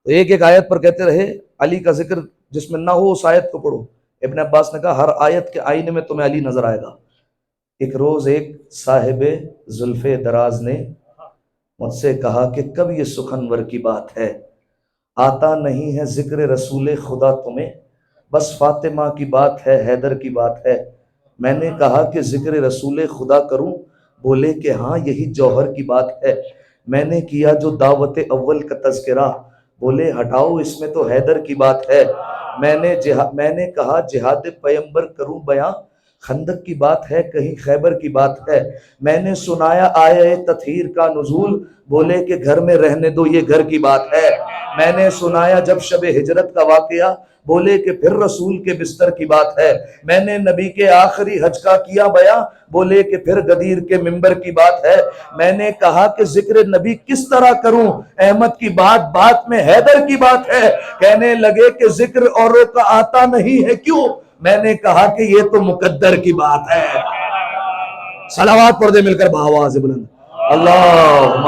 تو ایک ایک آیت پر کہتے رہے علی کا ذکر جس میں نہ ہو اس آیت کو پڑھو. ابن عباس نے کہا ہر آیت کے آئینے میں تمہیں علی نظر آئے گا. ایک روز ایک صاحب زلف دراز نے مجھ سے کہا کہ کب یہ سخنور کی بات ہے, آتا نہیں ہے ذکر رسول خدا تمہیں, بس فاطمہ کی بات ہے, حیدر کی بات ہے. میں نے کہا کہ ذکر رسول خدا کروں, بولے کہ ہاں یہی جوہر کی بات ہے. میں نے کیا جو دعوت اول کا تذکرہ, بولے ہٹاؤ اس میں تو حیدر کی بات ہے. میں نے کہا جہاد پیمبر کروں بیاں, خندق کی بات ہے کہیں خیبر کی بات ہے. میں نے سنایا آیہ تطہیر کا نزول, بولے کہ گھر میں رہنے دو یہ گھر کی بات ہے. میں نے سنایا جب شب ہجرت کا واقعہ, بولے کہ پھر رسول کے بستر کی بات ہے. میں نے نبی کے آخری حج کا کیا بیاں, بولے کہ پھر غدیر کے منبر کی بات ہے. میں نے کہا کہ ذکر نبی کس طرح کروں, احمد کی بات میں حیدر کی بات ہے. کہنے لگے کہ ذکر اوروں کا آتا نہیں ہے کیوں, میں نے کہا کہ یہ تو مقدر کی بات ہے. صلوات پڑھ دے مل کر بآواز بلند, اللہم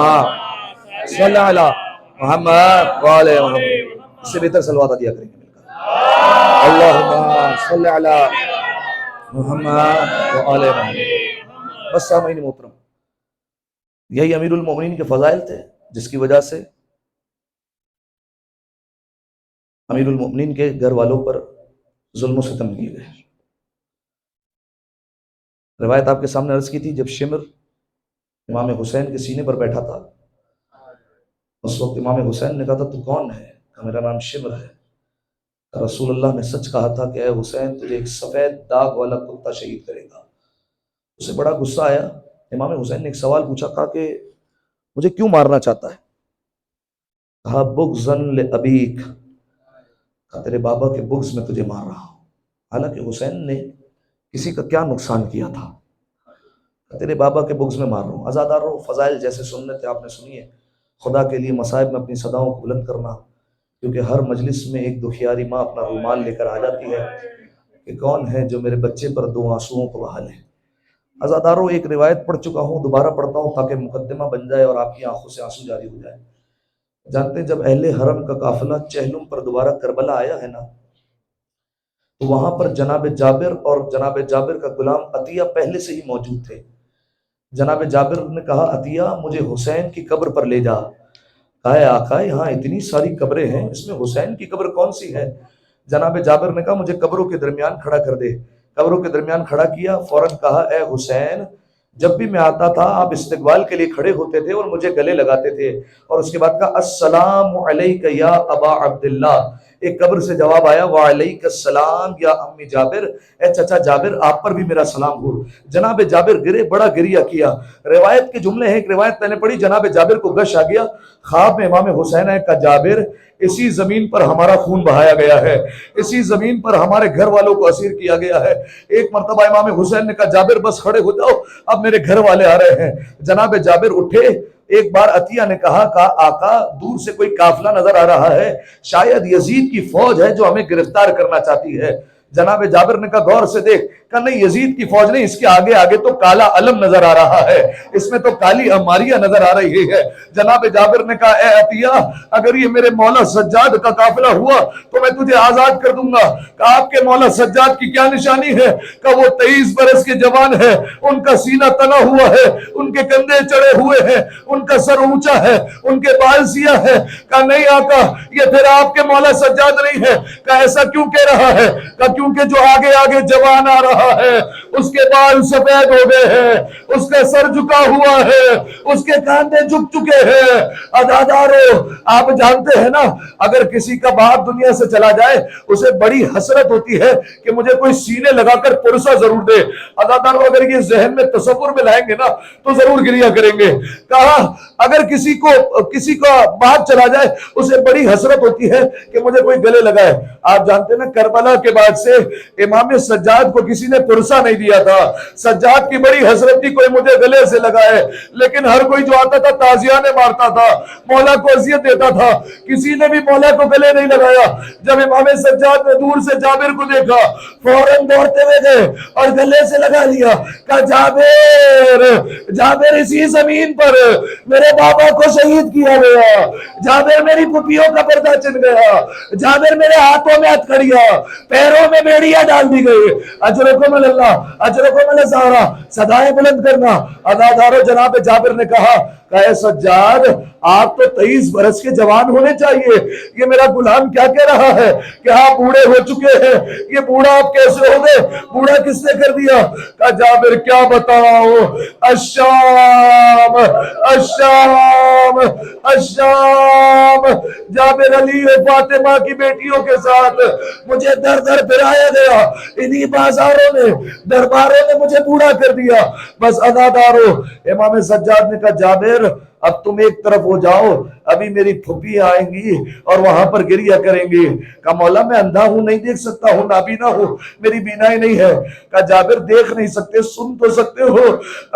صلی علی محمد وعلی محمد. اس سے بہتر صلوات دیا کریں گے مل کر, اللہم صلی علی محمد وعلی محمد. بس سامعین محترم, یہی امیر المومنین کے فضائل تھے جس کی وجہ سے امیر المومنین کے گھر والوں پر ظلم و ستم کیے گئے. روایت آپ کے سامنے عرض کی تھی, جب شمر امام حسین کے سینے پر بیٹھا تھا, اس وقت امام حسین نے کہا تھا تو کون ہے, کہا میرا نام شمر ہے. رسول اللہ نے سچ کہا تھا کہ اے حسین تجھے ایک سفید داغ والا کتا شہید کرے گا. اسے بڑا غصہ آیا. امام حسین نے ایک سوال پوچھا, کہا کہ مجھے کیوں مارنا چاہتا ہے؟ کہا بغضاً لابیک, کہا تیرے بابا کے بغض میں تجھے مار رہا ہوں. حالانکہ حسین نے کسی کا کیا نقصان کیا تھا, تیرے بابا کے بغض میں مار رہا ہوں. عزاداروں, فضائل جیسے سنت ہے آپ نے سنی ہے, خدا کے لیے مصائب میں اپنی صداؤں کو بلند کرنا, کیونکہ ہر مجلس میں ایک دکھیاری ماں اپنا رومال لے کر آ جاتی ہے کہ کون ہے جو میرے بچے پر 2 آنسوؤں کو بہا لے. عزاداروں, ایک روایت پڑھ چکا ہوں, دوبارہ پڑھتا ہوں تاکہ مقدمہ بن جائے اور آپ کی آنکھوں سے آنسو جاری ہو جائے. جانتے ہیں جب اہل حرم کا قافلہ چہلم پر دوبارہ کربلا آیا ہے نا, تو وہاں پر جناب جابر اور جناب جابر کا غلام عطیہ پہلے سے ہی موجود تھے. جناب جابر نے کہا عطیہ مجھے حسین کی قبر پر لے جا. کہا آقا یہاں اتنی ساری قبریں ہیں, اس میں حسین کی قبر کون سی ہے؟ جناب جابر نے کہا مجھے قبروں کے درمیان کھڑا کر دے. قبروں کے درمیان کھڑا کیا, فوراً کہا اے حسین جب بھی میں آتا تھا آپ استقبال کے لیے کھڑے ہوتے تھے اور مجھے گلے لگاتے تھے, اور اس کے بعد کہا السلام علیک یا ابا عبداللہ, ایک قبر سے جواب آیا وعلیک السلام یا امی جابر، اے چچا جابر آپ پر بھی میرا سلام ہو۔ جناب جابر گرے، بڑا گریہ کیا۔ روایت کے جملے ہیں، ایک روایت میں نے پڑھی جناب جابر کو گش آ گیا، خواب میں امام حسین ہے کہ جابر اسی زمین پر ہمارا خون بہایا گیا ہے، اسی زمین پر ہمارے گھر والوں کو اسیر کیا گیا ہے۔ ایک مرتبہ امام حسین نے کہا جابر بس کھڑے ہو جاؤ، اب میرے گھر والے آ رہے ہیں۔ جناب جابر اٹھے۔ ایک بار عطیہ نے کہا آقا دور سے کوئی قافلہ نظر آ رہا ہے، شاید یزید کی فوج ہے جو ہمیں گرفتار کرنا چاہتی ہے۔ جناب جابر نے کہا غور سے دیکھ، کہ نہیں یزید کی فوج نہیں، اس کے آگے آگے تو کالا علم نظر آ رہا ہے، اس میں تو کالی عماریہ نظر آ رہی ہے۔ جناب جابر نے کہا اے عطیہ اگر یہ میرے مولا سجاد کا قافلہ ہوا تو میں تجھے آزاد کر دوں گا۔ کہ آپ کے مولا سجاد کی کیا نشانی ہے؟ کہ وہ 23 برس کے جوان ہے، ان کا سینہ تنا ہوا ہے، ان کے کندھے چڑھے ہوئے ہیں، ان کا سر اونچا ہے، ان کے بال سیاہ ہے۔ کہا نہیں آقا یہ پھر آپ کے مولا سجاد نہیں ہے۔ کہا ایسا کیوں کہہ رہا ہے؟ کہا کیونکہ جو آگے آگے جوان آ رہا ہے اس کے بال سفید ہو گئے ہیں، اس کا سر جھکا ہوا ہے، اس کے کاندھے جھک چکے ہیں۔ عزادارو آپ جانتے ہیں نا اگر کسی کا باپ دنیا سے چلا جائے اسے بڑی حسرت ہوتی ہے کہ مجھے کوئی سینے لگا کر پرسہ ضرور دے۔ عزادارو اگر یہ ذہن میں تصور میں لائیں گے نا تو ضرور گریہ کریں گے۔ کہا اگر کسی کا باپ چلا جائے اسے بڑی حسرت ہوتی ہے کہ مجھے کوئی گلے لگائے۔ آپ جانتے ہیں نا کربلا کے بعد سے امام سجاد کو کسی نے پرسہ نہیں دیا تھا۔ سجاد کی بڑی حسرت تھی کوئی مجھے گلے سے لگائے، لیکن ہر کوئی جو آتا تھا تازیانے مارتا تھا، مولا کو اذیت دیتا تھا، کسی نے بھی مولا کو گلے نہیں لگایا۔ جب امام سجاد نے دور سے جابر کو دیکھا فوراً دوڑتے ہوئے گئے اور گلے سے لگا لیا۔ کہا جابر اسی زمین پر میرے بابا کو شہید کیا گیا، جابر میری پھپھیوں کا پردہ چن گیا، جابر میرے ہاتھوں میں ہتھکڑیاں پیروں میں بیڑیاں ڈال دی گئی۔ اجرکم اللہ اجرکم اللہ سارا صدائیں بلند کرنا۔ عزادارو جناب جابر نے کہا کہ اے سجاد آپ تو 23 برس کے جوان ہونے چاہیے، یہ میرا غلام کیا کہہ رہا ہے کہ آپ بوڑھے ہو چکے ہیں، یہ بوڑھا آپ کیسے ہو گئے؟ بوڑھا کس نے کر دیا؟ کہا جابر کیا بتاؤ، الشام الشام الشام، جابر علی و فاطمہ کی بیٹیوں کے ساتھ مجھے در در پھرایا گیا، انہی بازاروں نے درباروں نے مجھے بوڑھا کر دیا۔ بس عزادارو امام سجاد نے کہا جابر اب تم ایک طرف ہو جاؤ، ابھی میری پھپھی آئیں گی اور وہاں پر گریہ کریں گی۔ کہا مولا میں اندھا ہوں نہیں دیکھ سکتا ہوں، نابینا ہوں، میری بینائی نہیں ہے۔ کہا جابر دیکھ نہیں سکتے سن تو سکتے ہو،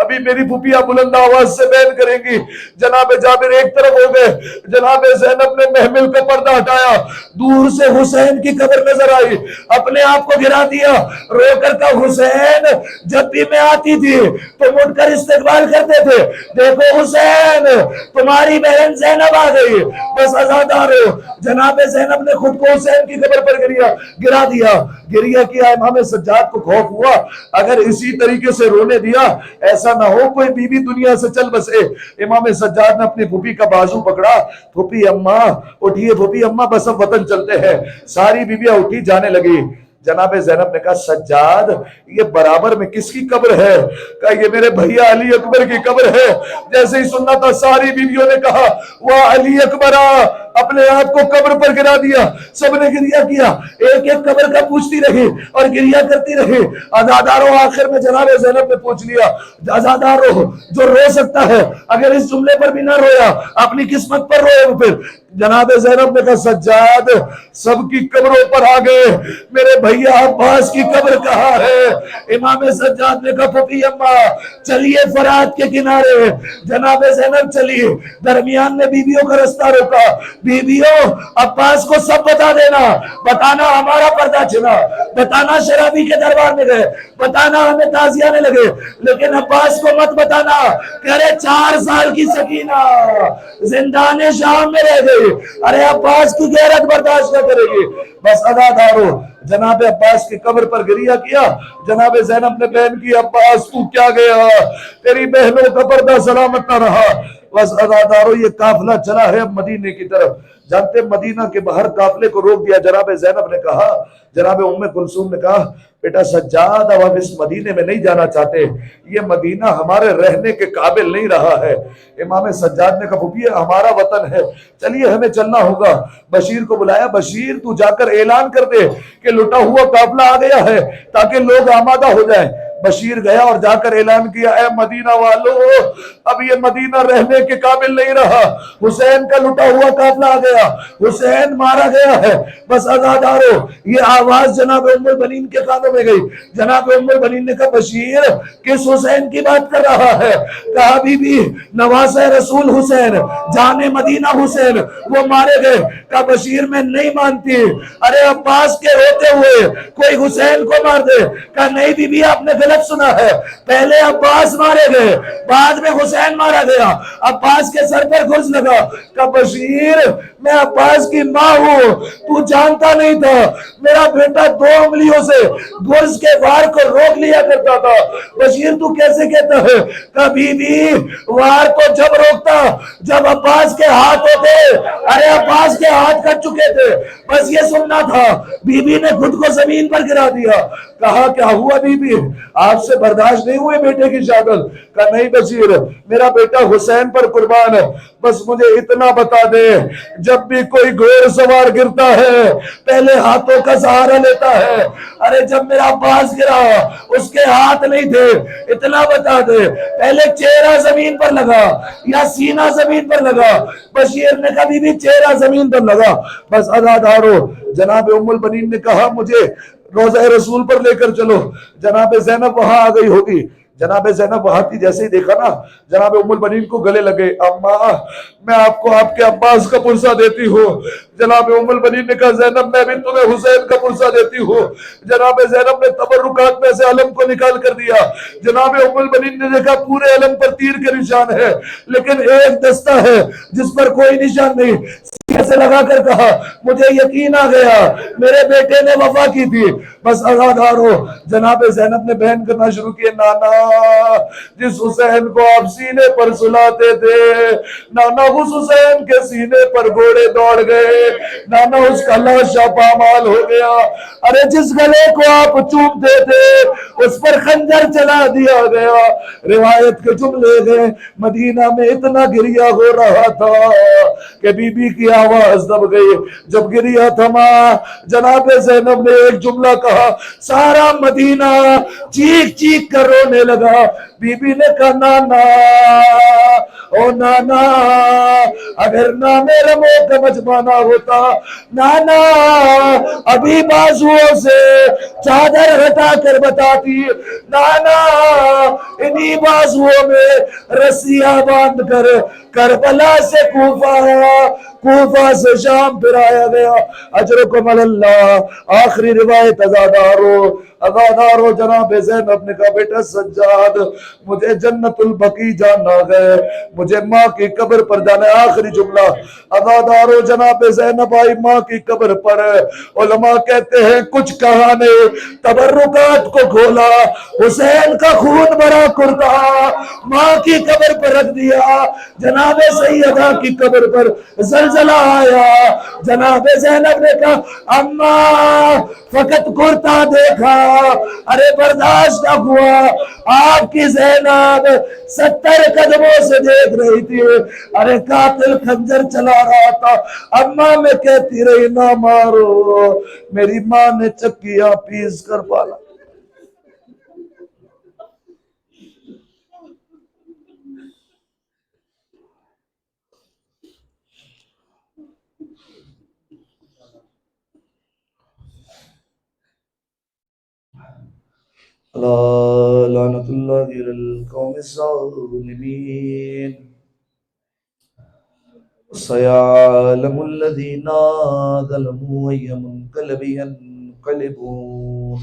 ابھی میری پھپھیاں بلند آواز سے بیان کریں گی۔ جناب جابر ایک طرف ہو گئے، جناب زینب نے محمل کا پردہ ہٹایا، دور سے حسین کی قبر نظر آئی، اپنے آپ کو گرا دیا، رو کر کہا حسین جب بھی میں آتی تھی تو مڑ کر استقبال کرتے تھے، دیکھو حسین تمہاری بہن زینب آ گئی۔ بس عزادارو جناب زینب نے خود کو حسین کی قبر پر گرا دیا، گریہ کیا۔ امام سجاد کو خوف ہوا اگر اسی طریقے سے رونے دیا ایسا نہ ہو کوئی بی بی دنیا سے چل بسے۔ امام سجاد نے اپنی پھوپھی کا بازو پکڑا، پھوپھی اماں اٹھیے، پھوپھی اماں بس اب وطن چلتے ہیں۔ ساری بیویاں اٹھی جانے لگی۔ جناب زینب نے کہا سجاد یہ برابر میں کس کی قبر ہے؟ کہا یہ میرے بھیا علی اکبر کی قبر ہے۔ جیسے ہی سننا تھا ساری بیویوں نے کہا وہ علی اکبر، اپنے آپ کو قبر پر گرا دیا۔ سب نے گریہ کیا، ایک ایک قبر کا پوچھتی رہی اور گریہ کرتی رہی۔ عزادارو آخر میں جناب زینب نے پوچھ لیا، عزادارو جو رو سکتا ہے اگر اس جملے پر بھی نہ رویا اپنی قسمت پر روئے۔ پھر جناب زینب نے کہا سجاد سب کی قبروں پر آ گئے، میرے بھیا عباس کی قبر کہاں ہے؟ امام سجاد نے کہا پھوپھی اماں چلیے فرات کے کنارے۔ جناب زینب چلی، درمیان میں بیویوں کا رستہ روکا، بیویوں عباس کو سب بتا دینا، بتانا ہمارا پردہ چنا، بتانا شرابی کے دربار میں گئے، بتانا ہمیں تازیانے لگے، لیکن عباس کو مت بتانا کہ ارے 4 سال کی سکینہ زندان شام میں رہ گئی، ارے عباس کی غیرت برداشت نہ کرے گی۔ بس عزادارو جناب عباس کی قبر پر گریہ کیا۔ جناب زینب نے بہن کی عباس تو کیا گیا، تیری بہنوں کا پردہ سلامت نہ رہا۔ بس عزادارو یہ قافلہ چلا ہے اب مدینے کی طرف۔ جانتے مدینہ کے باہر قافلے کو روک دیا۔ جناب زینب نے کہا، جناب ام کلثوم نے کہا بیٹا سجاد اب ہم اس مدینے میں نہیں جانا چاہتے، یہ مدینہ ہمارے رہنے کے قابل نہیں رہا ہے۔ امام سجاد نے کہا پھوپھی ہمارا وطن ہے، چلیے ہمیں چلنا ہوگا۔ بشیر کو بلایا، بشیر تو جا کر اعلان کر دے کہ لٹا ہوا قافلہ آ گیا ہے تاکہ لوگ آمادہ ہو جائیں۔ بشیر گیا اور جا کر اعلان کیا، اے مدینہ والو اب یہ مدینہ رہنے کے قابل نہیں رہا، حسین کا لٹا ہوا قافلہ آ گیا، حسین مارا گیا ہے۔ بس عزادارو یہ آواز جناب ام البنین کے کانوں میں گئی۔ جناب ام البنین نے کہا بشیر کس حسین کی بات کر رہا ہے؟ کہا بی بی نواسہ رسول حسین، جانے مدینہ حسین وہ مارے گئے۔ کہا بشیر میں نہیں مانتی، ارے عباس کے ہوتے ہوئے کوئی حسین کو مار دے؟ کہا نہیں بی بی آپ نے غلط سنا ہے، پہلے عباس مارے گئے بعد میں حسین مارا گیا، عباس کے سر پر گرز لگا۔ کہا بشیر میں عباس کی ماں ہوں، تو جانتا نہیں تھا، میرا بیٹا 2 انگلیوں سے گرز کے وار کو روک لیا کرتا تھا۔ بشیر تو کیسے کہتا ہے؟ کہا بی بی وار تو جب روکتا جب عباس کے ہاتھ ہوتے، ارے عباس کے ہاتھ کٹ چکے تھے، بس یہ سننا تھا۔ بی بی نے خود کو زمین پر گرا دیا۔ کہا کیا ہوا بی بی آپ سے برداشت نہیں ہوئے بیٹے کی شہادت؟ کہا نہیں بشیر میرا بیٹا حسین پر قربان ہے، بس مجھے اتنا بتا دے جب بھی کوئی گھوڑ سوار گرتا ہے پہلے ہاتھوں کا سہارا لیتا ہے، ارے جب میرا عباس گرا اس کے ہاتھ نہیں تھے، اتنا بتا دے پہلے چہرہ زمین پر لگا یا سینہ زمین پر لگا؟ بشیر نے کہا بی بی چہرہ زمین پر لگا۔ بس عزادارو جناب ام البنین نے کہا مجھے روضہ رسول پر لے کر چلو۔ جناب زینب وہاں آ گئی ہوگی، جناب زینب وہاں تھی، جیسے ہی دیکھا نا جناب ام البنین کو گلے لگے، اماں میں آپ کو آپ کے عباس کا پرسہ دیتی ہوں۔ جناب ام البنین نے کہا زینب میں بھی تمہیں حسین کا پرسہ دیتی ہوں۔ جناب زینب نے تبرکات میں سے علم کو نکال کر دیا۔ جناب ام البنین نے دیکھا پورے علم پر تیر کے نشان ہے لیکن ایک دستہ ہے جس پر کوئی نشان نہیں۔ سے لگا کر کہا مجھے یقین آ گیا میرے بیٹے نے وفا کی تھی۔ بس عزادارو جناب زینب نے بیان کرنا شروع کیا، نانا جس حسین کو آپ سینے پر سلاتے تھے، نانا اس حسین کے سینے پر گھوڑے دوڑ گئے، نانا اس کا لاشا پامال ہو گیا، ارے جس گلے کو آپ چومتے تھے اس پر خنجر چلا دیا گیا۔ روایت کے جملے گئے، مدینہ میں اتنا گریہ ہو رہا تھا کہ بی بی کی آواز دب گئی۔ جب گریہ تھما جناب زینب نے ایک جملہ کہا، سارا مدینہ چیخ چیخ کر رونے لگا۔ بی بی نے کہا نانا او نانا اگر نام رمو کا مجمع نہ ہوتا، نانا ابھی بازوؤں سے چادر ہٹا کر بتاتی، نانا انہی بازوؤں میں رسیاں باندھ کر کربلا سے کوفہ سے شام پھر آیا گیا۔ اجرکم اللہ۔ آخری روایت عزادارو جناب زینب نے کہا بیٹا سجاد مجھے جنت البقیع جانا ہے، مجھے ماں کی قبر پر جانا ہے۔ آخری جملہ عزادارو جناب زینب آئی ماں کی قبر پر، علماء کہتے ہیں کچھ کہا نہیں، تبرکات کو کھولا، حسین کا خون بھرا کرتا ماں کی قبر پر رکھ دیا۔ جناب سیدہ کی قبر پر زلزلہ آیا، جناب زینب نے کہا اماں فقط کرتا دیکھا، ارے برداشت نہ ہوا۔ آپ کی زینب 70 قدموں سے دیکھ رہی تھی، ارے قاتل خنجر چلا رہا تھا۔ اماں میں کہتی رہی نہ مارو، میری ماں نے چکیاں پیس کر پالا۔ لعنت اللہ علی القوم الظالمین سیعلم الذین ظلموا ای منقلب ینقلبون۔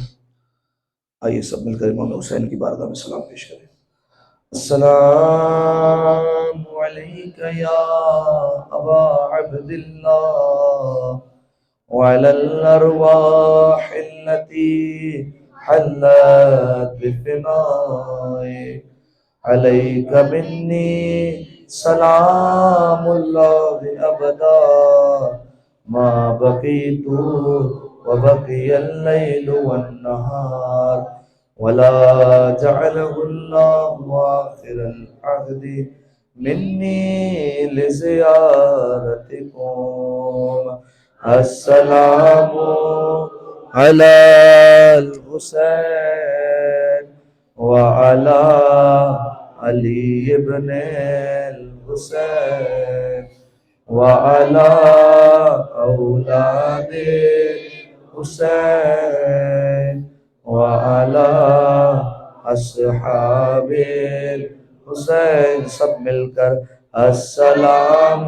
آئیے سب مل کر امام حسین کی بارگاہ میں سلام پیش کریں۔ السلام علیک یا ابا عبداللہ وعلی الارواح التي حلت بفنائك عليك مني سلام الله أبدا ما بقيت وبقي الليل والنهار ولا جعله الله آخر العهد مني لزيارتكم. السلام على الحسين وعلى علي بن الحسين وعلى أولاد الحسين وعلى أصحاب الحسين. سب مل کر السلام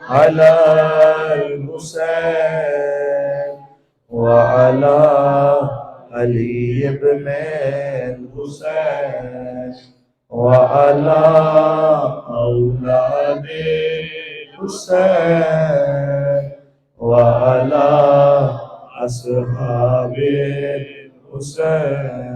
على الحسين وعلى علي بن الحسين وعلى أولاد الحسين وعلى أصحاب الحسين.